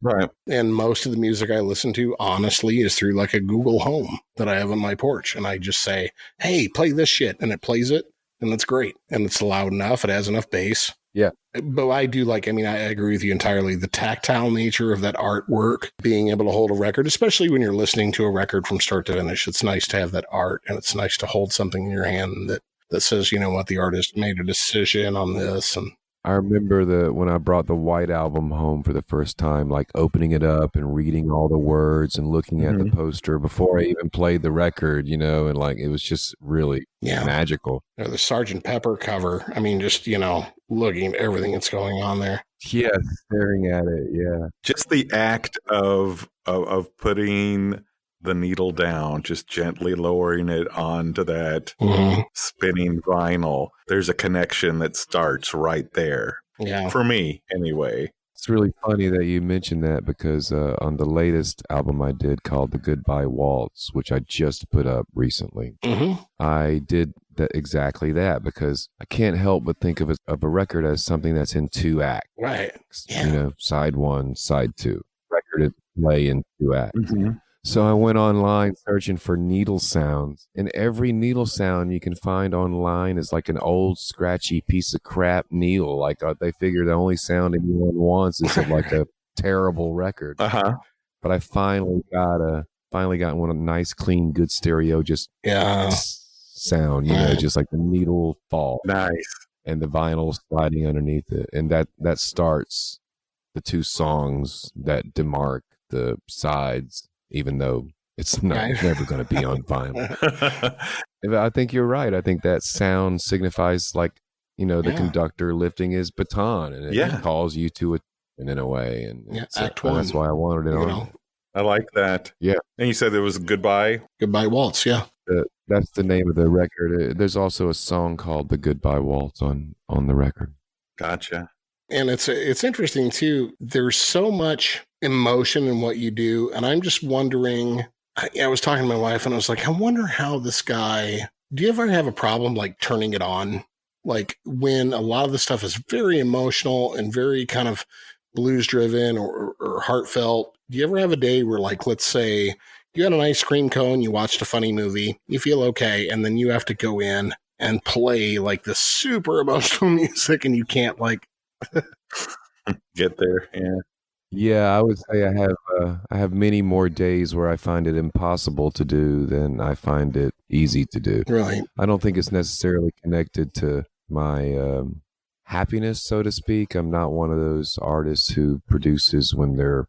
Right. And most of the music I listen to, honestly, is through like a Google Home that I have on my porch. And I just say, hey, play this shit. And it plays it. and that's great. And it's loud enough. It has enough bass. Yeah. But I do like, I mean, I agree with you entirely. The tactile nature of that artwork, being able to hold a record, especially when you're listening to a record from start to finish, it's nice to have that art, and it's nice to hold something in your hand that says, you know what, the artist made a decision on this. And I remember when I brought the White Album home for the first time, like opening it up and reading all the words and looking at the poster before I even played the record, you know, and like it was just really magical. You know, the Sgt. Pepper cover, I mean, just, you know, looking at everything that's going on there. Yeah, staring at it, yeah. Just the act of putting the needle down, just gently lowering it onto that spinning vinyl. There's a connection that starts right there. Yeah. For me, anyway. It's really funny that you mentioned that because on the latest album I did called The Goodbye Waltz, which I just put up recently, I did exactly that because I can't help but think of a record as something that's in 2 acts. Right. Yeah. You know, side 1, side 2. Record is play in 2 acts. So I went online searching for needle sounds, and every needle sound you can find online is like an old scratchy piece of crap needle. Like they figure the only sound anyone wants is like a terrible record. But I finally got one a nice, clean, good stereo, just sound, you know, just like the needle fall. Nice. And the vinyl sliding underneath it. And that starts the 2 songs that demark the sides, even though it's never going to be on vinyl. I think you're right. I think that sound signifies, like, you know, the conductor lifting his baton, and it calls you to it in a way. And Act 1. That's why I wanted it on. I like that. Yeah. And you said there was Goodbye Waltz, yeah. That's the name of the record. There's also a song called The Goodbye Waltz on the record. Gotcha. And it's interesting, too. There's so much emotion in what you do. And I'm just wondering, I was talking to my wife and I was like, I wonder how this guy, do you ever have a problem like turning it on? Like when a lot of the stuff is very emotional and very kind of blues driven or heartfelt. Do you ever have a day where, like, let's say you had an ice cream cone, you watched a funny movie, you feel okay, and then you have to go in and play like this super emotional music and you can't like get there? Yeah, I would say I have many more days where I find it impossible to do than I find it easy to do. Right. I don't think it's necessarily connected to my happiness, so to speak. I'm not one of those artists who produces when they're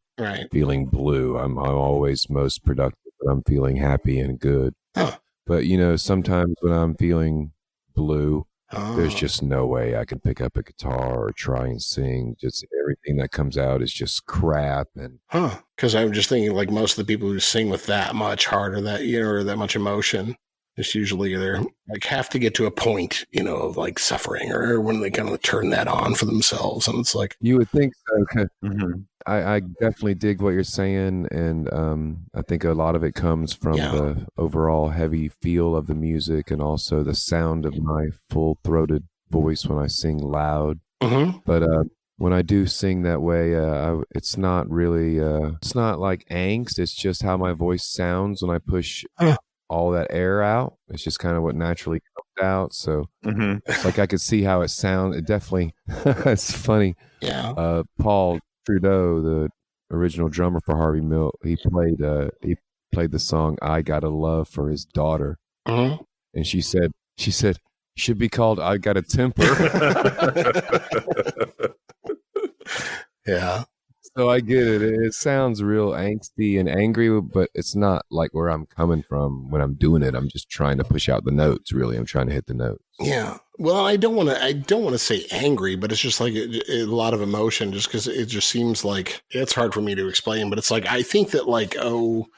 feeling blue. I'm always most productive when I'm feeling happy and good. But, you know, sometimes when I'm feeling blue, there's just no way I can pick up a guitar or try and sing. Just everything that comes out is just crap. And because I'm just thinking, like, most of the people who sing with that much heart or that, you know, or that much emotion, it's usually they're like have to get to a point, you know, of like suffering, or when they kind of turn that on for themselves. And it's like, you would think so. I definitely dig what you're saying, and I think a lot of it comes from the overall heavy feel of the music and also the sound of my full-throated voice when I sing loud. But when I do sing that way, it's not really, it's not like angst. It's just how my voice sounds when I push all that air out. It's just kind of what naturally comes out. So it's like I could see how it sounds. It definitely, it's funny. Yeah. Paul Trudeau, the original drummer for Harvey Milk, he played the song "I Got a Love" for his daughter, and she said should be called "I Got a Temper." Yeah. So I get it. It sounds real angsty and angry, but it's not like where I'm coming from when I'm doing it. I'm just trying to push out the notes. Really, I'm trying to hit the notes. Yeah. Well, I don't want to say angry, but it's just like a lot of emotion, just because it just seems like it's hard for me to explain. But it's like I think that, like,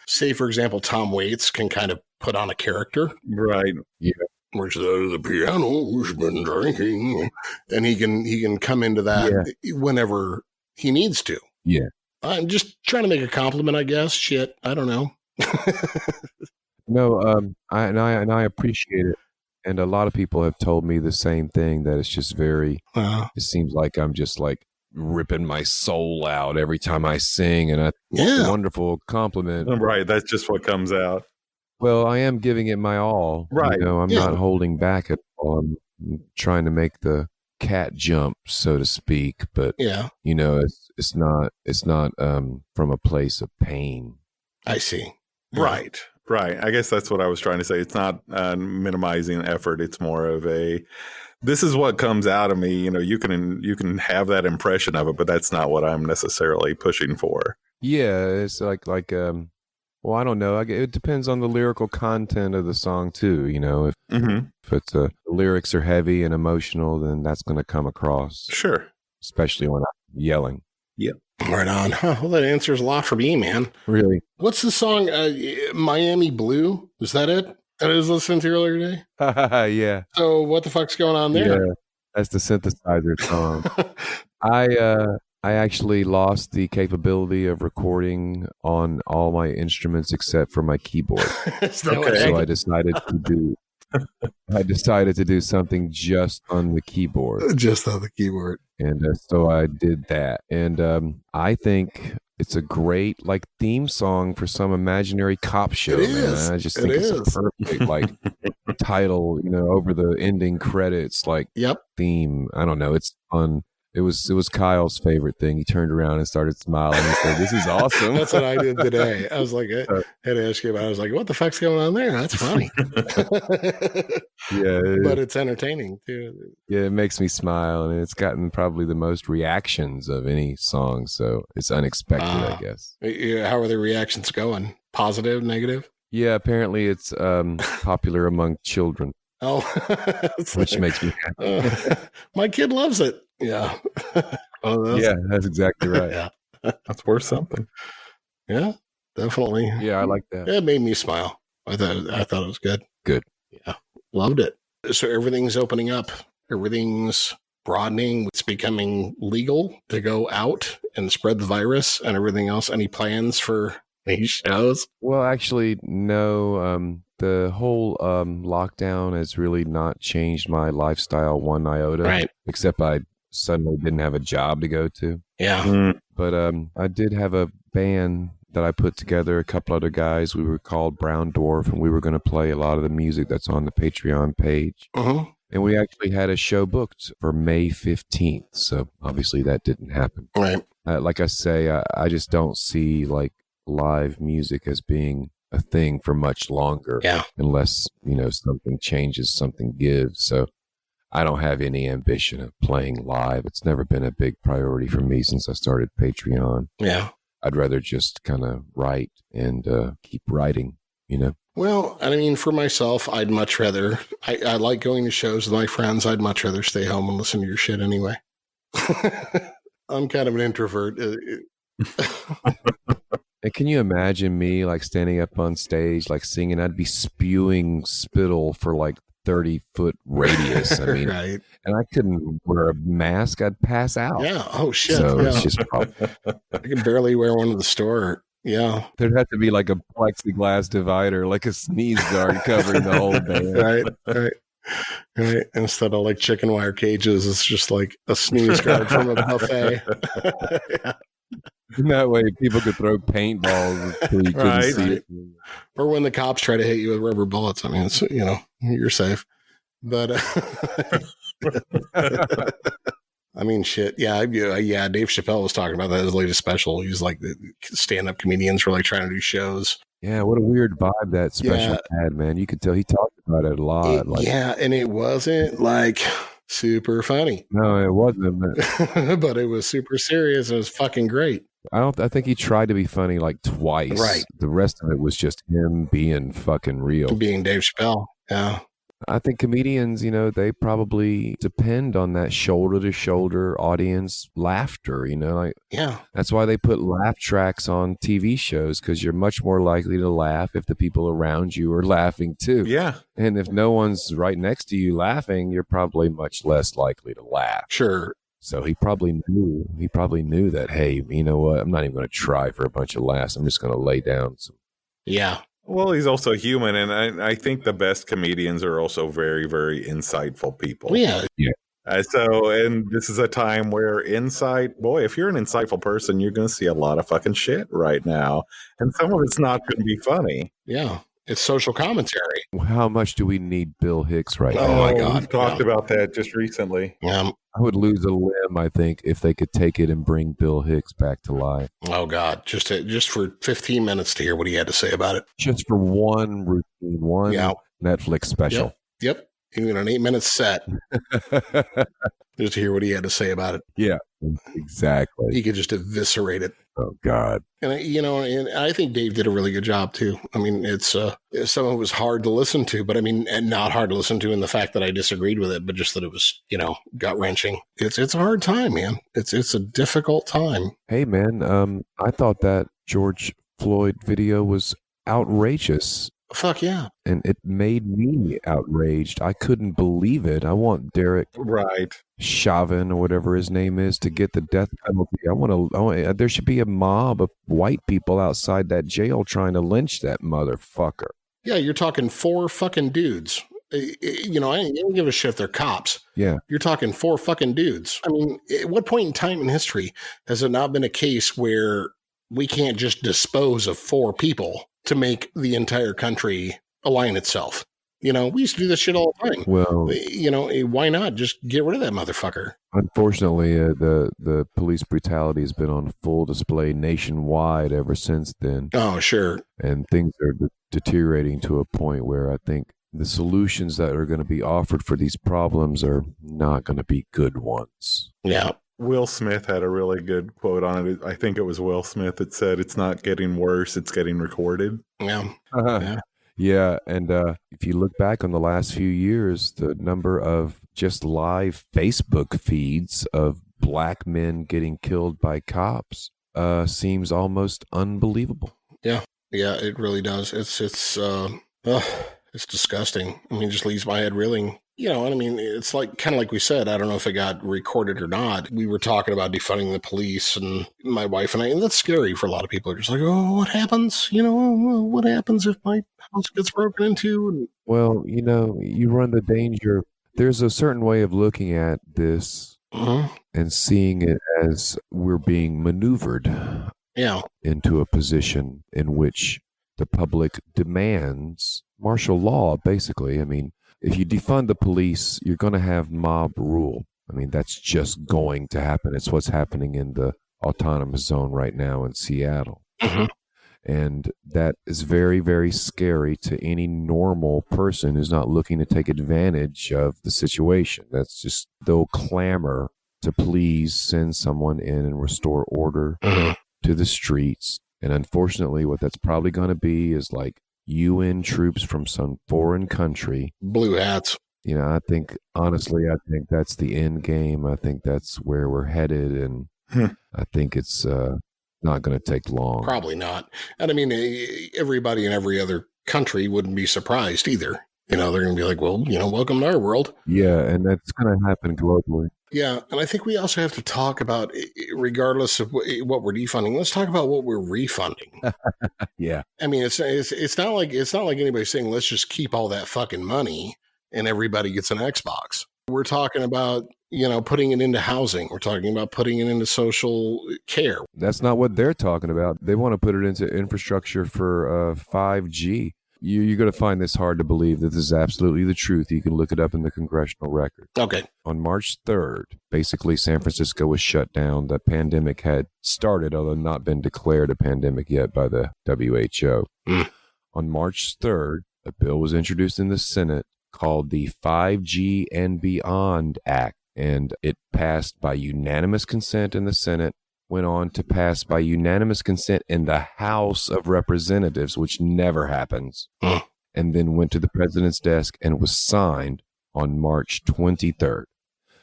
say for example, Tom Waits can kind of put on a character, right? Yeah. Which the piano's been drinking, and he can come into that whenever he needs to. Yeah. I'm just trying to make a compliment, I guess. Shit, I don't know. No, I appreciate it, and a lot of people have told me the same thing, that it's just very. It seems like I'm just like ripping my soul out every time I sing, and it's a wonderful compliment. Right, that's just what comes out. Well, I am giving it my all. Right, you know, I'm not holding back at all. trying to make the cat jump, so to speak, but Yeah, it's not from a place of pain. I see. Right. I guess that's what I was trying to say. It's not minimizing effort. It's more of this is what comes out of me. You can have that impression of it, but that's not what I'm necessarily pushing for. Yeah, it's like well, I don't know. It depends on the lyrical content of the song too. If it's the lyrics are heavy and emotional, then that's going to come across. Sure. Especially when I'm yelling. Yeah. Right on. Well, that answers a lot for me, man. Really? What's the song? Miami Blue? Is that it? That I was listening to earlier today? Yeah. So what the fuck's going on there? Yeah, that's the synthesizer song. I actually lost the capability of recording on all my instruments except for my keyboard. So I decided to do something just on the keyboard. Just on the keyboard. And so I did that. And I think it's a great theme song for some imaginary cop show, man. I just think it's a perfect title, over the ending credits, theme. I don't know. It's fun. It was Kyle's favorite thing. He turned around and started smiling and said, "This is awesome." That's what I did today. I was like, I had to ask you about it. I was like, what the fuck's going on there? That's funny. Yeah. But it's entertaining too. Yeah, it makes me smile, and it's gotten probably the most reactions of any song, so it's unexpected, I guess. How are the reactions going? Positive, negative? Yeah, apparently it's popular among children. Oh, which makes me happy. My kid loves it. Yeah. Yeah, that's exactly right. Yeah. That's worth something. Yeah, definitely. Yeah, I like that. It made me smile. I thought it was good. Good. Yeah. Loved it. So everything's opening up. Everything's broadening. It's becoming legal to go out and spread the virus and everything else. Any plans for these shows? Well, actually, no. The whole lockdown has really not changed my lifestyle one iota. Right. Except I suddenly didn't have a job to go to. Yeah. But I did have a band that I put together, a couple other guys. We were called Brown Dwarf, and we were going to play a lot of the music that's on the Patreon page. Uh-huh. And we actually had a show booked for May 15th. So obviously that didn't happen. Right. Like I say, I just don't see live music as being a thing for much longer. Yeah. Unless, something changes, something gives. So I don't have any ambition of playing live. It's never been a big priority for me since I started Patreon. Yeah. I'd rather just kind of write and keep writing, Well, I mean, for myself, I'd much rather, I like going to shows with my friends. I'd much rather stay home and listen to your shit anyway. I'm kind of an introvert. And can you imagine me standing up on stage, singing? I'd be spewing spittle for 30-foot radius. I mean, right. And I couldn't wear a mask. I'd pass out. Yeah. Oh, shit. So yeah. it's just I can barely wear one to the store. Yeah. There'd have to be a plexiglass divider, a sneeze guard covering the whole band. Right. Instead of chicken wire cages, it's just a sneeze guard from a buffet. Yeah. And that way people could throw paintballs until you couldn't see it. Or when the cops try to hit you with rubber bullets. I mean, it's, you're safe. But, I mean, shit. Yeah. Dave Chappelle was talking about that in his latest special. He's the stand-up comedians were trying to do shows. Yeah. What a weird vibe that special had, man. You could tell he talked about it a lot. And it wasn't super funny. No, it wasn't. But it was super serious. It was fucking great. I think he tried to be funny twice. Right. The rest of it was just him being fucking real. Being Dave Chappelle. Yeah. I think comedians, they probably depend on that shoulder to shoulder audience laughter, yeah. That's why they put laugh tracks on TV shows, because you're much more likely to laugh if the people around you are laughing too. Yeah. And if no one's right next to you laughing, you're probably much less likely to laugh. Sure. So he probably knew that, hey, you know what? I'm not even going to try for a bunch of laughs. I'm just going to lay down some. Yeah. Well, he's also human, and I think the best comedians are also very, very insightful people. Yeah. And this is a time where if you're an insightful person, you're going to see a lot of fucking shit right now. And some of it's not going to be funny. Yeah. It's social commentary. How much do we need Bill Hicks right Oh, now? my God. We've talked about that just recently. I would lose a limb, I think, if they could take it and bring Bill Hicks back to life. Oh, God. Just for 15 minutes to hear what he had to say about it. Just for one routine, Netflix special. Yep. Even an 8-minute set. Just to hear what he had to say about it. Yeah, exactly. He could just eviscerate it. Oh, God. And, and I think Dave did a really good job, too. I mean, it's some of it was hard to listen to, but I mean, and not hard to listen to in the fact that I disagreed with it, but just that it was, gut-wrenching. It's a hard time, man. It's a difficult time. Hey, man, I thought that George Floyd video was outrageous. Fuck yeah. And it made me outraged. I couldn't believe it. I want Derek Chauvin or whatever his name is to get the death penalty. There should be a mob of white people outside that jail trying to lynch that motherfucker. Yeah, you're talking 4 fucking dudes. I don't give a shit if they're cops. Yeah. You're talking 4 fucking dudes. I mean, at what point in time in history has it not been a case where we can't just dispose of 4 people to make the entire country align itself? We used to do this shit all the time. Well, why not just get rid of that motherfucker? Unfortunately, the police brutality has been on full display nationwide ever since then. Oh, sure. And things are deteriorating to a point where I think the solutions that are going to be offered for these problems are not going to be good ones. Yeah. Will Smith had a really good quote on it. I think it was Will Smith that said, "It's not getting worse, it's getting recorded." Yeah. Yeah, and if you look back on the last few years, the number of just live Facebook feeds of black men getting killed by cops seems almost unbelievable. Yeah, it really does. It's disgusting. I mean, it just leaves my head reeling. And I mean, it's kind of like we said, I don't know if it got recorded or not. We were talking about defunding the police, and my wife and I, and that's scary for a lot of people. They're just like, oh, what happens? What happens if my house gets broken into? Well, you run the danger. There's a certain way of looking at this and seeing it as we're being maneuvered into a position in which the public demands martial law, basically. I mean, if you defund the police, you're going to have mob rule. I mean, that's just going to happen. It's what's happening in the autonomous zone right now in Seattle. And that is very, very scary to any normal person who's not looking to take advantage of the situation. That's just, they'll clamor to please send someone in and restore order to the streets. And unfortunately, what that's probably going to be is like UN troops from some foreign country. Blue hats. I think that's the end game. I think that's where we're headed. And I think it's not going to take long. Probably not. And I mean, everybody in every other country wouldn't be surprised either. They're going to be like, well, welcome to our world. Yeah, and that's going to happen globally. Yeah, and I think we also have to talk about, regardless of what we're defunding, let's talk about what we're refunding. Yeah. I mean, it's not like anybody's saying, let's just keep all that fucking money and everybody gets an Xbox. We're talking about, putting it into housing. We're talking about putting it into social care. That's not what they're talking about. They want to put it into infrastructure for 5G. You're going to find this hard to believe that this is absolutely the truth. You can look it up in the congressional record. Okay. On March 3rd, basically San Francisco was shut down. The pandemic had started, although not been declared a pandemic yet by the WHO. On March 3rd, a bill was introduced in the Senate called the 5G and Beyond Act, and it passed by unanimous consent in the Senate, went on to pass by unanimous consent in the House of Representatives, which never happens, and then went to the president's desk and was signed on March 23rd.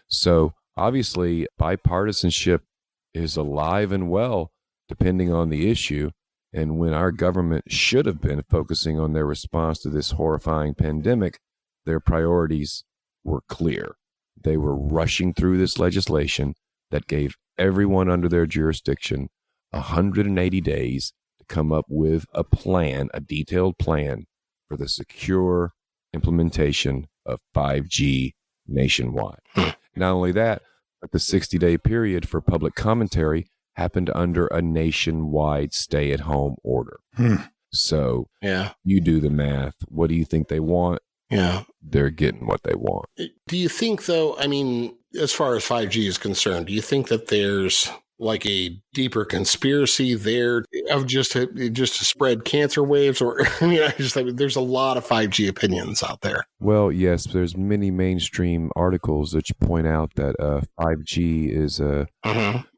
So obviously bipartisanship is alive and well, depending on the issue. And when our government should have been focusing on their response to this horrifying pandemic, their priorities were clear. They were rushing through this legislation that gave everyone under their jurisdiction 180 days to come up with a plan, a detailed plan for the secure implementation of 5G nationwide. Not only that, but the 60-day period for public commentary happened under a nationwide stay-at-home order. So yeah, you do the math. What do you think they want? yeah. They're getting what they want. Do you think, though, I mean, as far as 5G is concerned, do you think that there's like a deeper conspiracy there of just to spread cancer waves? Or, I mean, there's a lot of 5G opinions out there. Well, yes, there's many mainstream articles that point out that 5G is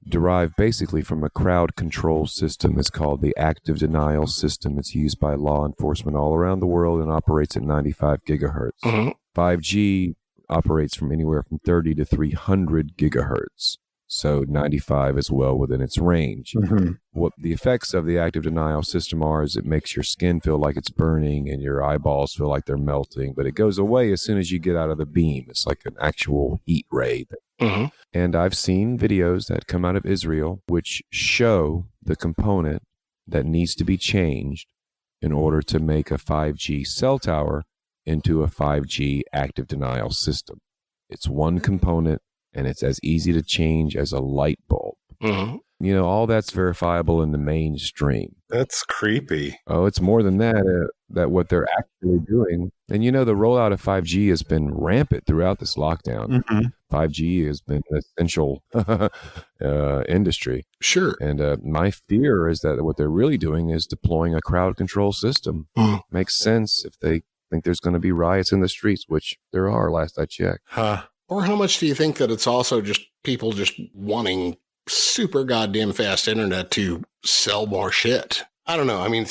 derived basically from a crowd control system. It's called the active denial system. It's used by law enforcement all around the world and operates at 95 gigahertz. 5G operates from anywhere from 30 to 300 gigahertz. So 95 is well within its range. What the effects of the active denial system are is it makes your skin feel like it's burning and your eyeballs feel like they're melting, but it goes away as soon as you get out of the beam. It's like an actual heat ray. And I've seen videos that come out of Israel which show the component that needs to be changed in order to make a 5G cell tower into a 5G active denial system. It's one component, and it's as easy to change as a light bulb. You know, all that's verifiable in the mainstream. That's creepy. Oh, it's more than that, that what they're actually doing. And, you know, the rollout of 5G has been rampant throughout this lockdown. 5G has been an essential industry. Sure. And my fear is that what they're really doing is deploying a crowd control system. Makes sense if they think there's going to be riots in the streets, which there are, last I checked. Or how much do you think that it's also just people just wanting super goddamn fast internet to sell more shit? I don't know. I mean,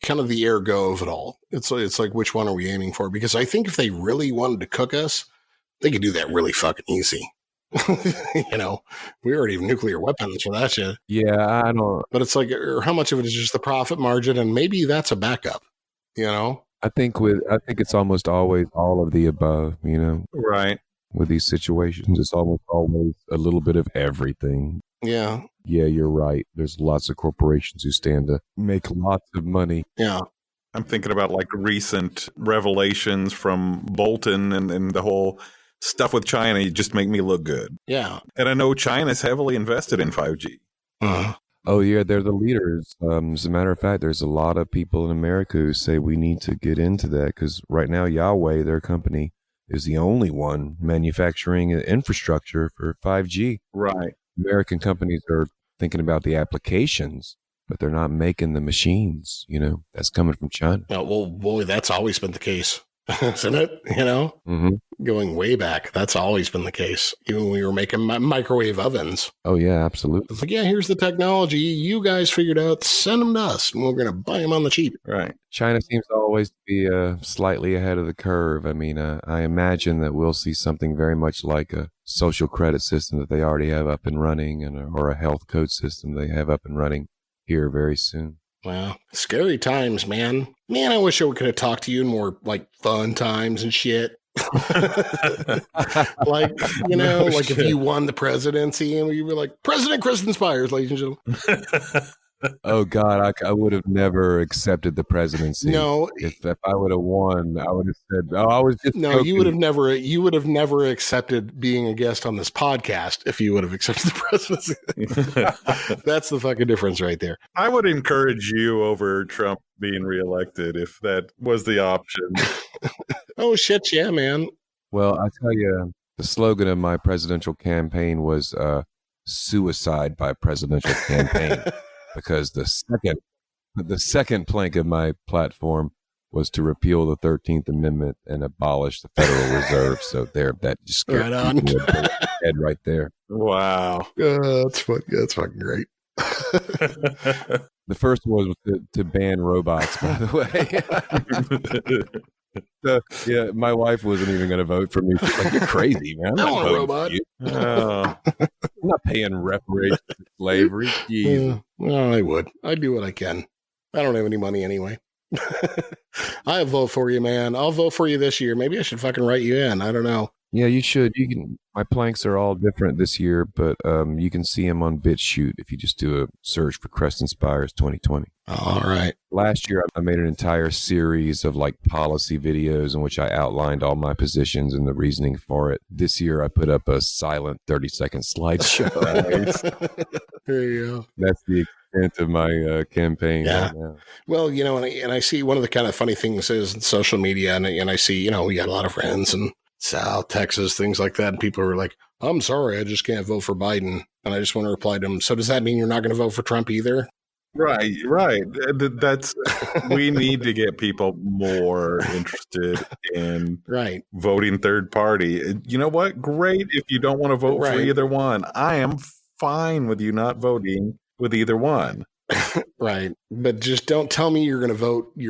kind of the ergo of it all. It's like, which one are we aiming for? Because I think if they really wanted to cook us, they could do that really fucking easy. You know, we already have nuclear weapons for that shit. Yeah, I don't. But it's like, or how much of it is just the profit margin, and maybe that's a backup. You know, I think it's almost always all of the above. You know, right. With these situations, it's almost always a little bit of everything. Yeah. Yeah, you're right. There's lots of corporations who stand to make lots of money. Yeah. I'm thinking about like recent revelations from Bolton and the whole stuff with China. You just make me look good. Yeah. And I know China's heavily invested in 5G. Oh, yeah, they're the leaders. As a matter of fact, there's a lot of people in America who say we need to get into that because right now, Huawei, their company, is the only one manufacturing infrastructure for 5G. Right. American companies are thinking about the applications, but they're not making the machines. You know, that's coming from China. Oh, well, boy, that's always been the case, isn't it? You know, going way back, that's always been the case. Even when we were making microwave ovens. Oh, yeah, absolutely. It's like, yeah, here's the technology. You guys figured out, send them to us, and we're going to buy them on the cheap. Right. China seems to always be slightly ahead of the curve. I mean, I imagine that we'll see something very much like a social credit system that they already have up and running, or a health code system they have up and running here very soon. Wow. Scary times, man. Man, I wish I could have talked to you in more like fun times and shit. Like, you know, like if you won the presidency and you were like, President Creston Spiers, ladies and gentlemen. Oh God, I would have never accepted the presidency. No, if I would have won, I would have said, "Oh, I was just." No, joking. You would have never accepted being a guest on this podcast if you would have accepted the presidency. That's the fucking difference right there. I would encourage you over Trump being reelected if that was the option. Oh shit, yeah, man. Well, I tell you, the slogan of my presidential campaign was "Suicide by Presidential Campaign." Because the second plank of my platform was to repeal the 13th Amendment and abolish the Federal Reserve. So there, that just scared right on. head right there. Wow, that's fucking great. The first was to ban robots, by the way. So, yeah, my wife wasn't even going to vote for me. She's like, "You're crazy, man. I want a robot. I'm not paying reparations for slavery." Well, I would. I'd do what I can. I don't have any money anyway. I'll vote for you, man. I'll vote for you this year. Maybe I should fucking write you in. I don't know. Yeah, you should. You can. My planks are all different this year, but you can see them on BitChute if you just do a search for Creston Spiers 2020. All right. Last year, I made an entire series of like policy videos in which I outlined all my positions and the reasoning for it. This year, I put up a silent 30-second slideshow. There you go. That's the extent of my campaign right now. Well, and I see one of the kind of funny things is in social media, and I see, we got a lot of friends in South Texas, things like that, and people are like, I'm sorry, I just can't vote for Biden. And I just want to reply to them, so does that mean you're not going to vote for Trump either? Right. That's we need to get people more interested in voting third party. You know what? Great if you don't want to vote for either one. I am fine with you not voting with either one. Right. But just don't tell me you're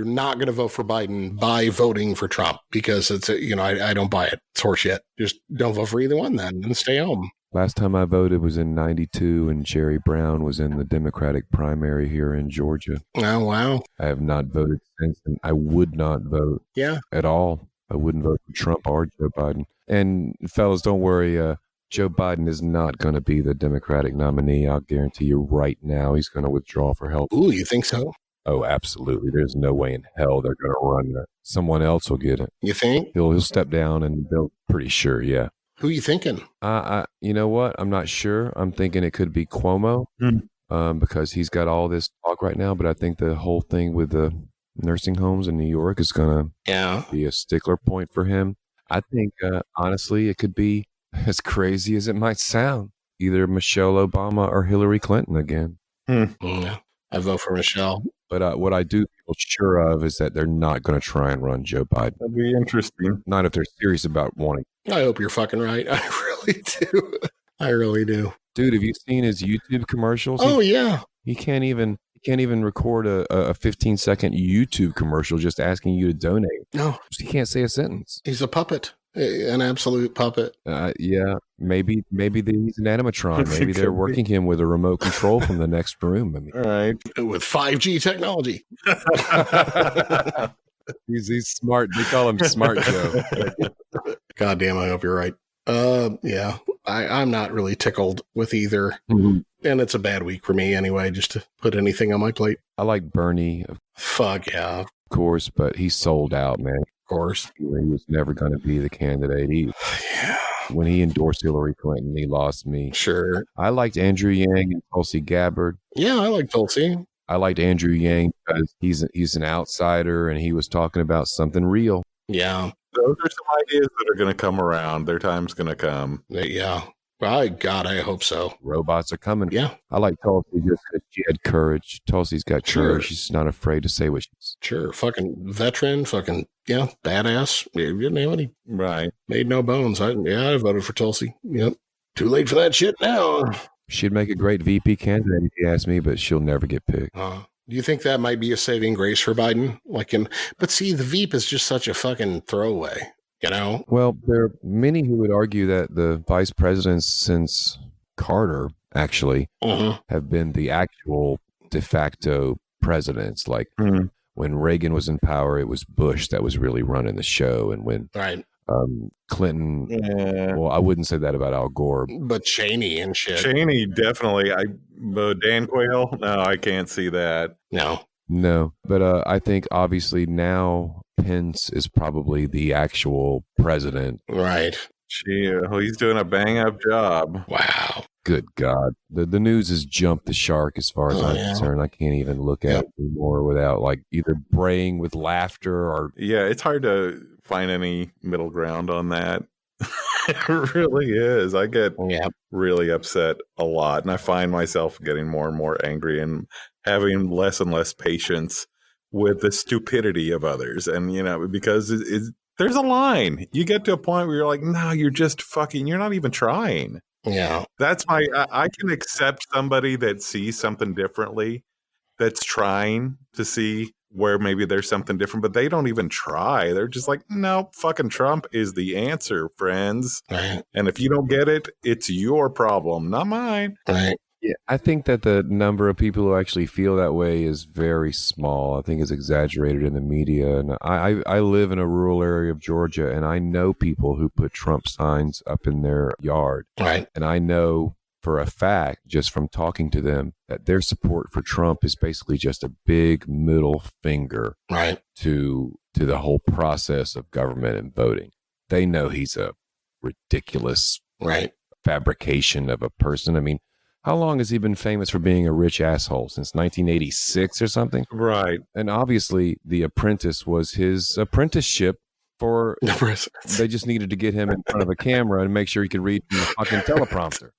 not going to vote for Biden by voting for Trump, because it's, I don't buy it. It's horseshit. Just don't vote for either one then and stay home. Last time I voted was in 92, and Jerry Brown was in the Democratic primary here in Georgia. Oh, wow. I have not voted since, and I would not vote at all. I wouldn't vote for Trump or Joe Biden. And fellas, don't worry. Joe Biden is not going to be the Democratic nominee. I'll guarantee you right now he's going to withdraw for help. Ooh, you think so? Oh, absolutely. There's no way in hell they're going to run that. Someone else will get it. You think? He'll step down, and they'll pretty sure, yeah. Who are you thinking? You know what? I'm not sure. I'm thinking it could be Cuomo because he's got all this talk right now. But I think the whole thing with the nursing homes in New York is going to be a stickler point for him. I think, honestly, it could be, as crazy as it might sound, either Michelle Obama or Hillary Clinton again. Yeah, I vote for Michelle. But what I do feel sure of is that they're not going to try and run Joe Biden. That'd be interesting. Not if they're serious about wanting. I hope you're fucking right. I really do. I really do. Dude, have you seen his YouTube commercials? Oh, yeah. He can't even record a 15-second YouTube commercial just asking you to donate. No. He can't say a sentence. He's a puppet. An absolute puppet. Yeah, maybe he's an animatronic. Maybe they're working him with a remote control from the next room. I mean, all right, with 5G technology. He's smart. They call him Smart Joe. God damn, I hope you're right. Yeah, I'm not really tickled with either. And it's a bad week for me anyway, just to put anything on my plate. I like Bernie. Fuck yeah. Of course, but he sold out, man. Of course. He was never going to be the candidate. When he endorsed Hillary Clinton, he lost me. Sure. I liked Andrew Yang and Tulsi Gabbard. Yeah, I like Tulsi. I liked Andrew Yang because he's an outsider and he was talking about something real. Yeah. Those are some ideas that are going to come around. Their time's going to come. Yeah. God, I hope so. Robots are coming. Yeah. I like Tulsi just because she had courage. Tulsi's got courage. She's not afraid to say what she's. Sure. Fucking veteran. Fucking, badass. You didn't have any. Right. Made no bones. I voted for Tulsi. Yep. Too late for that shit now. She'd make a great VP candidate if you ask me, but she'll never get picked. Do you think that might be a saving grace for Biden? But see, the Veep is just such a fucking throwaway. Well, there are many who would argue that the vice presidents since Carter actually have been the actual de facto presidents. Like when Reagan was in power, it was Bush that was really running the show. And when Clinton, well, I wouldn't say that about Al Gore. But Cheney and shit. Cheney, definitely. Dan Quayle? No, I can't see that. No, but I think obviously now Pence is probably the actual president. Right. He's doing a bang-up job. Wow. Good God. The news has jumped the shark as far as I'm concerned. I can't even look at it anymore without either braying with laughter or... Yeah, it's hard to find any middle ground on that. It really is. I get really upset a lot, and I find myself getting more and more angry and having less and less patience with the stupidity of others. And, because there's a line. You get to a point where you're like, no, you're just you're not even trying. Yeah. That's I can accept somebody that sees something differently, that's trying to see where maybe there's something different, but they don't even try. They're just like, no, fucking Trump is the answer, friends. Right. And if you don't get it, it's your problem, not mine. Right. Yeah, I think that the number of people who actually feel that way is very small. I think it's exaggerated in the media. And I live in a rural area of Georgia, and I know people who put Trump signs up in their yard. Right. And I know for a fact, just from talking to them, that their support for Trump is basically just a big middle finger to the whole process of government and voting. They know he's a ridiculous fabrication of a person. I mean, How long has he been famous for being a rich asshole? Since 1986 or something? Right. And obviously, The Apprentice was his apprenticeship for... They just needed to get him in front of a camera and make sure he could read from the fucking teleprompter.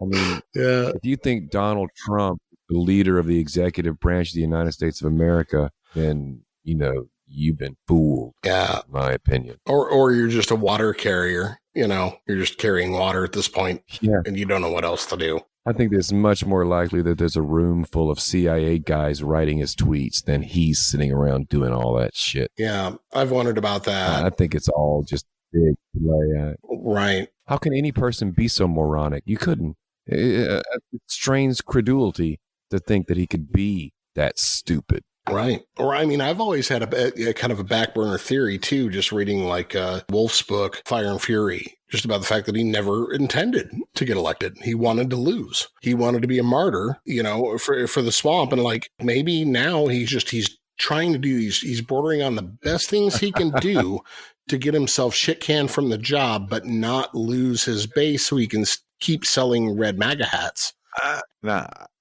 I mean, if you think Donald Trump is the leader of the executive branch of the United States of America, then, you know, you've been fooled, in my opinion. Or you're just a water carrier, you know, you're just carrying water at this point, and you don't know what else to do. I think it's much more likely that there's a room full of CIA guys writing his tweets than he's sitting around doing all that shit. Yeah, I've wondered about that. I think it's all just big play. Right. How can any person be so moronic? You couldn't. It strains credulity to think that he could be that stupid. Right. Or, I mean, I've always had a kind of a back burner theory, too, just reading like Wolf's book, Fire and Fury, just about the fact that he never intended to get elected. He wanted to lose. He wanted to be a martyr, you know, for the swamp. And like, maybe now he's trying to do he's bordering on the best things he can do to get himself shit canned from the job, but not lose his base so he can keep selling red MAGA hats.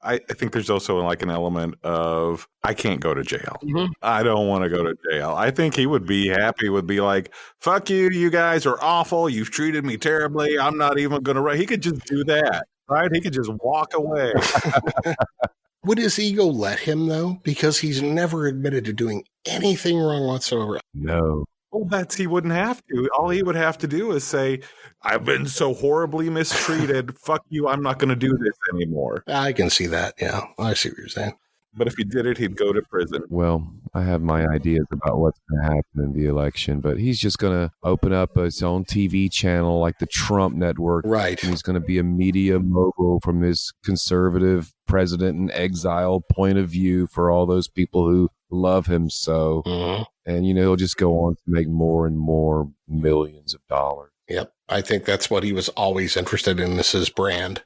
I think there's also like an element of I can't go to jail. Mm-hmm. I don't want to go to jail. I think he would be happy, would be like, fuck you, you guys are awful. You've treated me terribly. I'm not even going to. He could just do that, right? He could just walk away. Would his ego let him, though? Because he's never admitted to doing anything wrong whatsoever. No. Well, he wouldn't have to. All he would have to do is say, I've been so horribly mistreated. Fuck you. I'm not going to do this anymore. I can see that. Yeah, I see what you're saying. But if he did it, he'd go to prison. Well, I have my ideas about what's going to happen in the election, but he's just going to open up his own TV channel like the Trump Network. Right. And he's going to be a media mogul from his conservative president in exile point of view for all those people who love him so. Mm-hmm. And, you know, he'll just go on to make more and more millions of dollars. Yep. I think that's what he was always interested in, is his brand.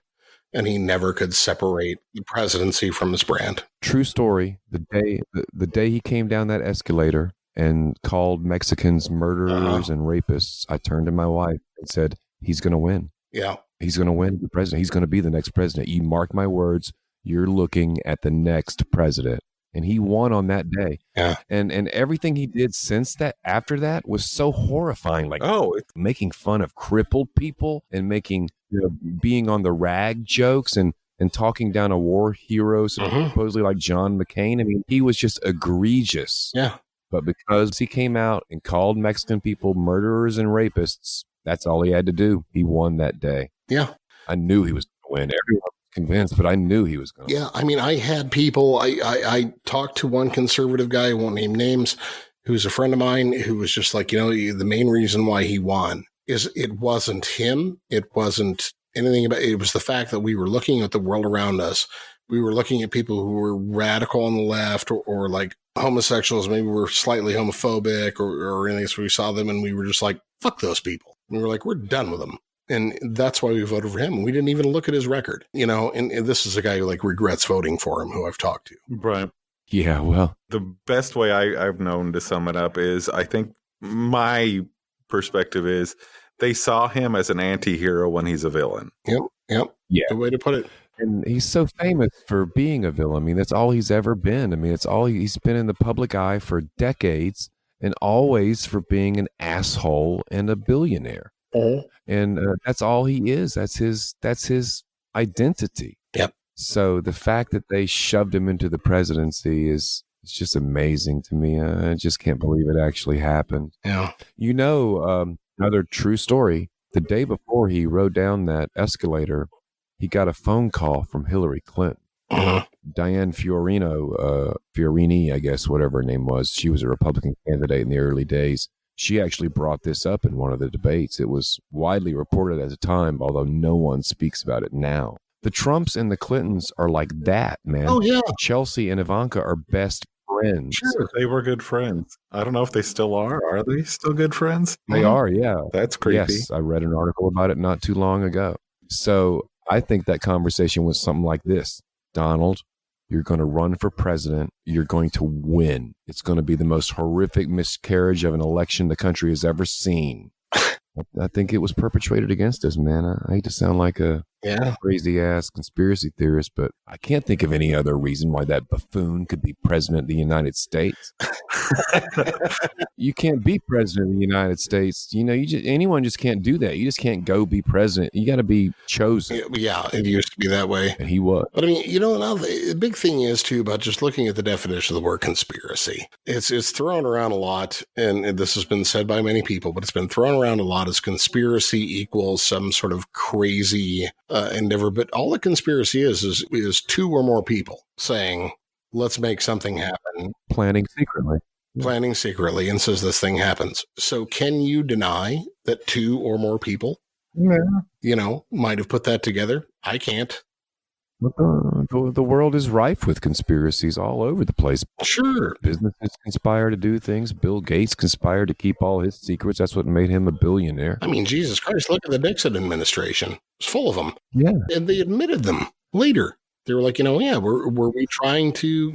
And he never could separate the presidency from his brand. True story. The day he came down that escalator and called Mexicans murderers and rapists, I turned to my wife and said, he's going to win. Yeah. He's going to win the president. He's going to be the next president. You mark my words. You're looking at the next president. And he won on that day. Yeah. And everything he did since that, after that, was so horrifying. Like, making fun of crippled people and making, you know, being on the rag jokes and talking down a war hero, supposedly like John McCain. I mean, he was just egregious. Yeah. But because he came out and called Mexican people murderers and rapists, that's all he had to do. He won that day. Yeah. I knew he was going to win. Everyone convinced, but I knew he was going to. Yeah, I mean, I had people, I talked to one conservative guy, I won't name names, who's a friend of mine, who was just like, you know, the main reason why he won is it wasn't him. It wasn't anything about it. Was the fact that we were looking at the world around us. We were looking at people who were radical on the left or like homosexuals, maybe were slightly homophobic or anything. So we saw them and we were just like, fuck those people. We were like, we're done with them. And that's why we voted for him. We didn't even look at his record, you know, and this is a guy who like regrets voting for him, who I've talked to. Right. Yeah, well. The best way I've known to sum it up is, I think my perspective is, they saw him as an anti-hero when he's a villain. Yep. Yeah. Good way to put it. And he's so famous for being a villain. I mean, that's all he's ever been. I mean, it's all he's been in the public eye for decades, and always for being an asshole and a billionaire. And that's all he is. That's his identity. Yep. So the fact that they shoved him into the presidency is just amazing to me. I just can't believe it actually happened. Yeah. You know, another true story. The day before he rode down that escalator, he got a phone call from Hillary Clinton. Diane Fiorini, I guess, whatever her name was. She was a Republican candidate in the early days. She actually brought this up in one of the debates. It was widely reported at the time, although no one speaks about it now. The Trumps and the Clintons are like that, man. Oh, yeah. Chelsea and Ivanka are best friends. Sure, they were good friends. I don't know if they still are. Are they still good friends? They are, yeah. That's creepy. Yes, I read an article about it not too long ago. So I think that conversation was something like this. Donald, you're going to run for president. You're going to win. It's going to be the most horrific miscarriage of an election the country has ever seen. I think it was perpetrated against us, man. I hate to sound like a Yeah. Crazy ass conspiracy theorist, but I can't think of any other reason why that buffoon could be president of the United States. You can't be president of the United States. You know, anyone just can't do that. You just can't go be president. You got to be chosen. Yeah, it used to be that way. And he was. But I mean, now the big thing is too about just looking at the definition of the word conspiracy. It's thrown around a lot, and this has been said by many people, but it's been thrown around a lot as conspiracy equals some sort of crazy endeavor. But all a conspiracy is two or more people saying, let's make something happen. Planning secretly And says this thing happens. So can you deny that two or more people, might have put that together? I can't. But the world is rife with conspiracies all over the place. Sure. Businesses conspire to do things. Bill Gates conspired to keep all his secrets. That's what made him a billionaire. I mean, Jesus Christ, look at the Nixon administration. It's full of them. Yeah. And they admitted them later. They were like, were we trying to,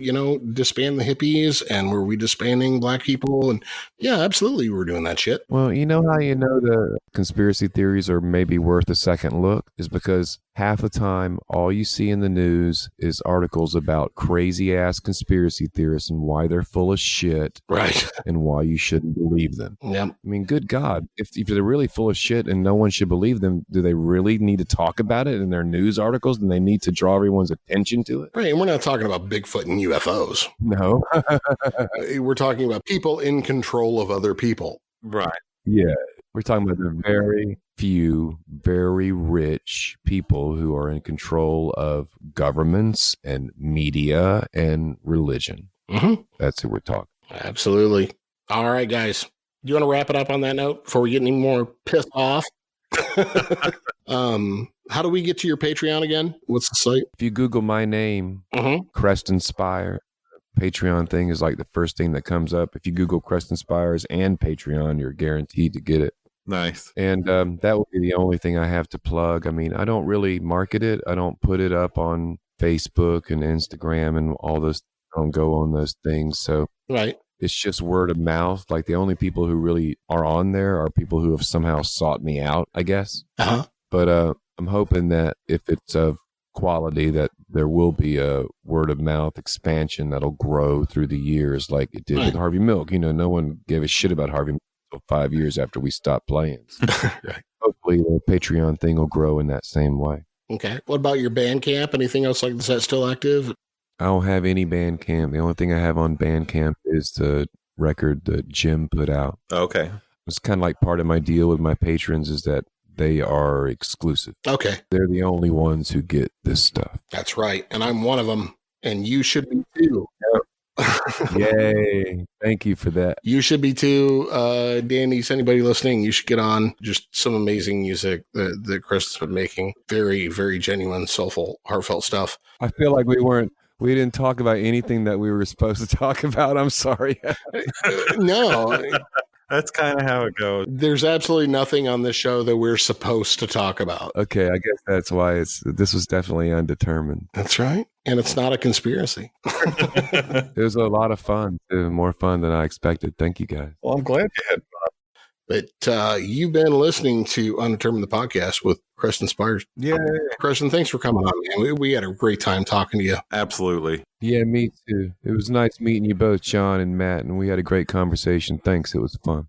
disband the hippies, and were we disbanding black people? And yeah, absolutely, we were doing that shit. Well, you know how you know the conspiracy theories are maybe worth a second look is because half the time, all you see in the news is articles about crazy ass conspiracy theorists and why they're full of shit. Right. And why you shouldn't believe them. Yeah. I mean, good God, if they're really full of shit and no one should believe them, do they really need to talk about it in their news articles? And they need to draw everyone's attention to it? Right. And we're not talking about Bigfoot and UFOs. No. We're talking about people in control of other people. Right. Yeah. We're talking about the very few, very rich people who are in control of governments and media and religion. Mm-hmm. That's who we're talking. Absolutely. All right, guys. Do you want to wrap it up on that note before we get any more pissed off? How do we get to your Patreon again? What's the site? If you Google my name, Creston Spiers, Patreon thing is like the first thing that comes up. If you Google Creston Spiers and Patreon, you're guaranteed to get it. Nice. And that will be the only thing I have to plug. I mean, I don't really market it. I don't put it up on Facebook and Instagram and all those. I don't go on those things. So right. It's just word of mouth. Like the only people who really are on there are people who have somehow sought me out, I guess. Uh-huh. But I'm hoping that if it's of quality, that there will be a word of mouth expansion that'll grow through the years like it did with Harvey Milk. No one gave a shit about Harvey Milk until 5 years after we stopped playing. Right. Hopefully the Patreon thing will grow in that same way. Okay. What about your Bandcamp? Anything else like this that's still active? I don't have any Bandcamp. The only thing I have on Bandcamp is the record that Jim put out. Okay. It's kind of like part of my deal with my patrons is that they are exclusive. Okay. They're the only ones who get this stuff. That's right. And I'm one of them. And you should be too. Yay. Thank you for that. You should be too. Danny's, anybody listening, you should get on. Just some amazing music that Chris has been making. Very, very genuine, soulful, heartfelt stuff. I feel like we didn't talk about anything that we were supposed to talk about. I'm sorry. No. That's kind of how it goes. There's absolutely nothing on this show that we're supposed to talk about. Okay, I guess that's why this was definitely undetermined. That's right. And it's not a conspiracy. It was a lot of fun, too. More fun than I expected. Thank you, guys. Well, I'm glad you had fun. But you've been listening to Undetermined the Podcast with Creston Spiers. Yeah. Creston, thanks for coming on, man. We had a great time talking to you. Absolutely. Yeah, me too. It was nice meeting you both, Sean and Matt, and we had a great conversation. Thanks. It was fun.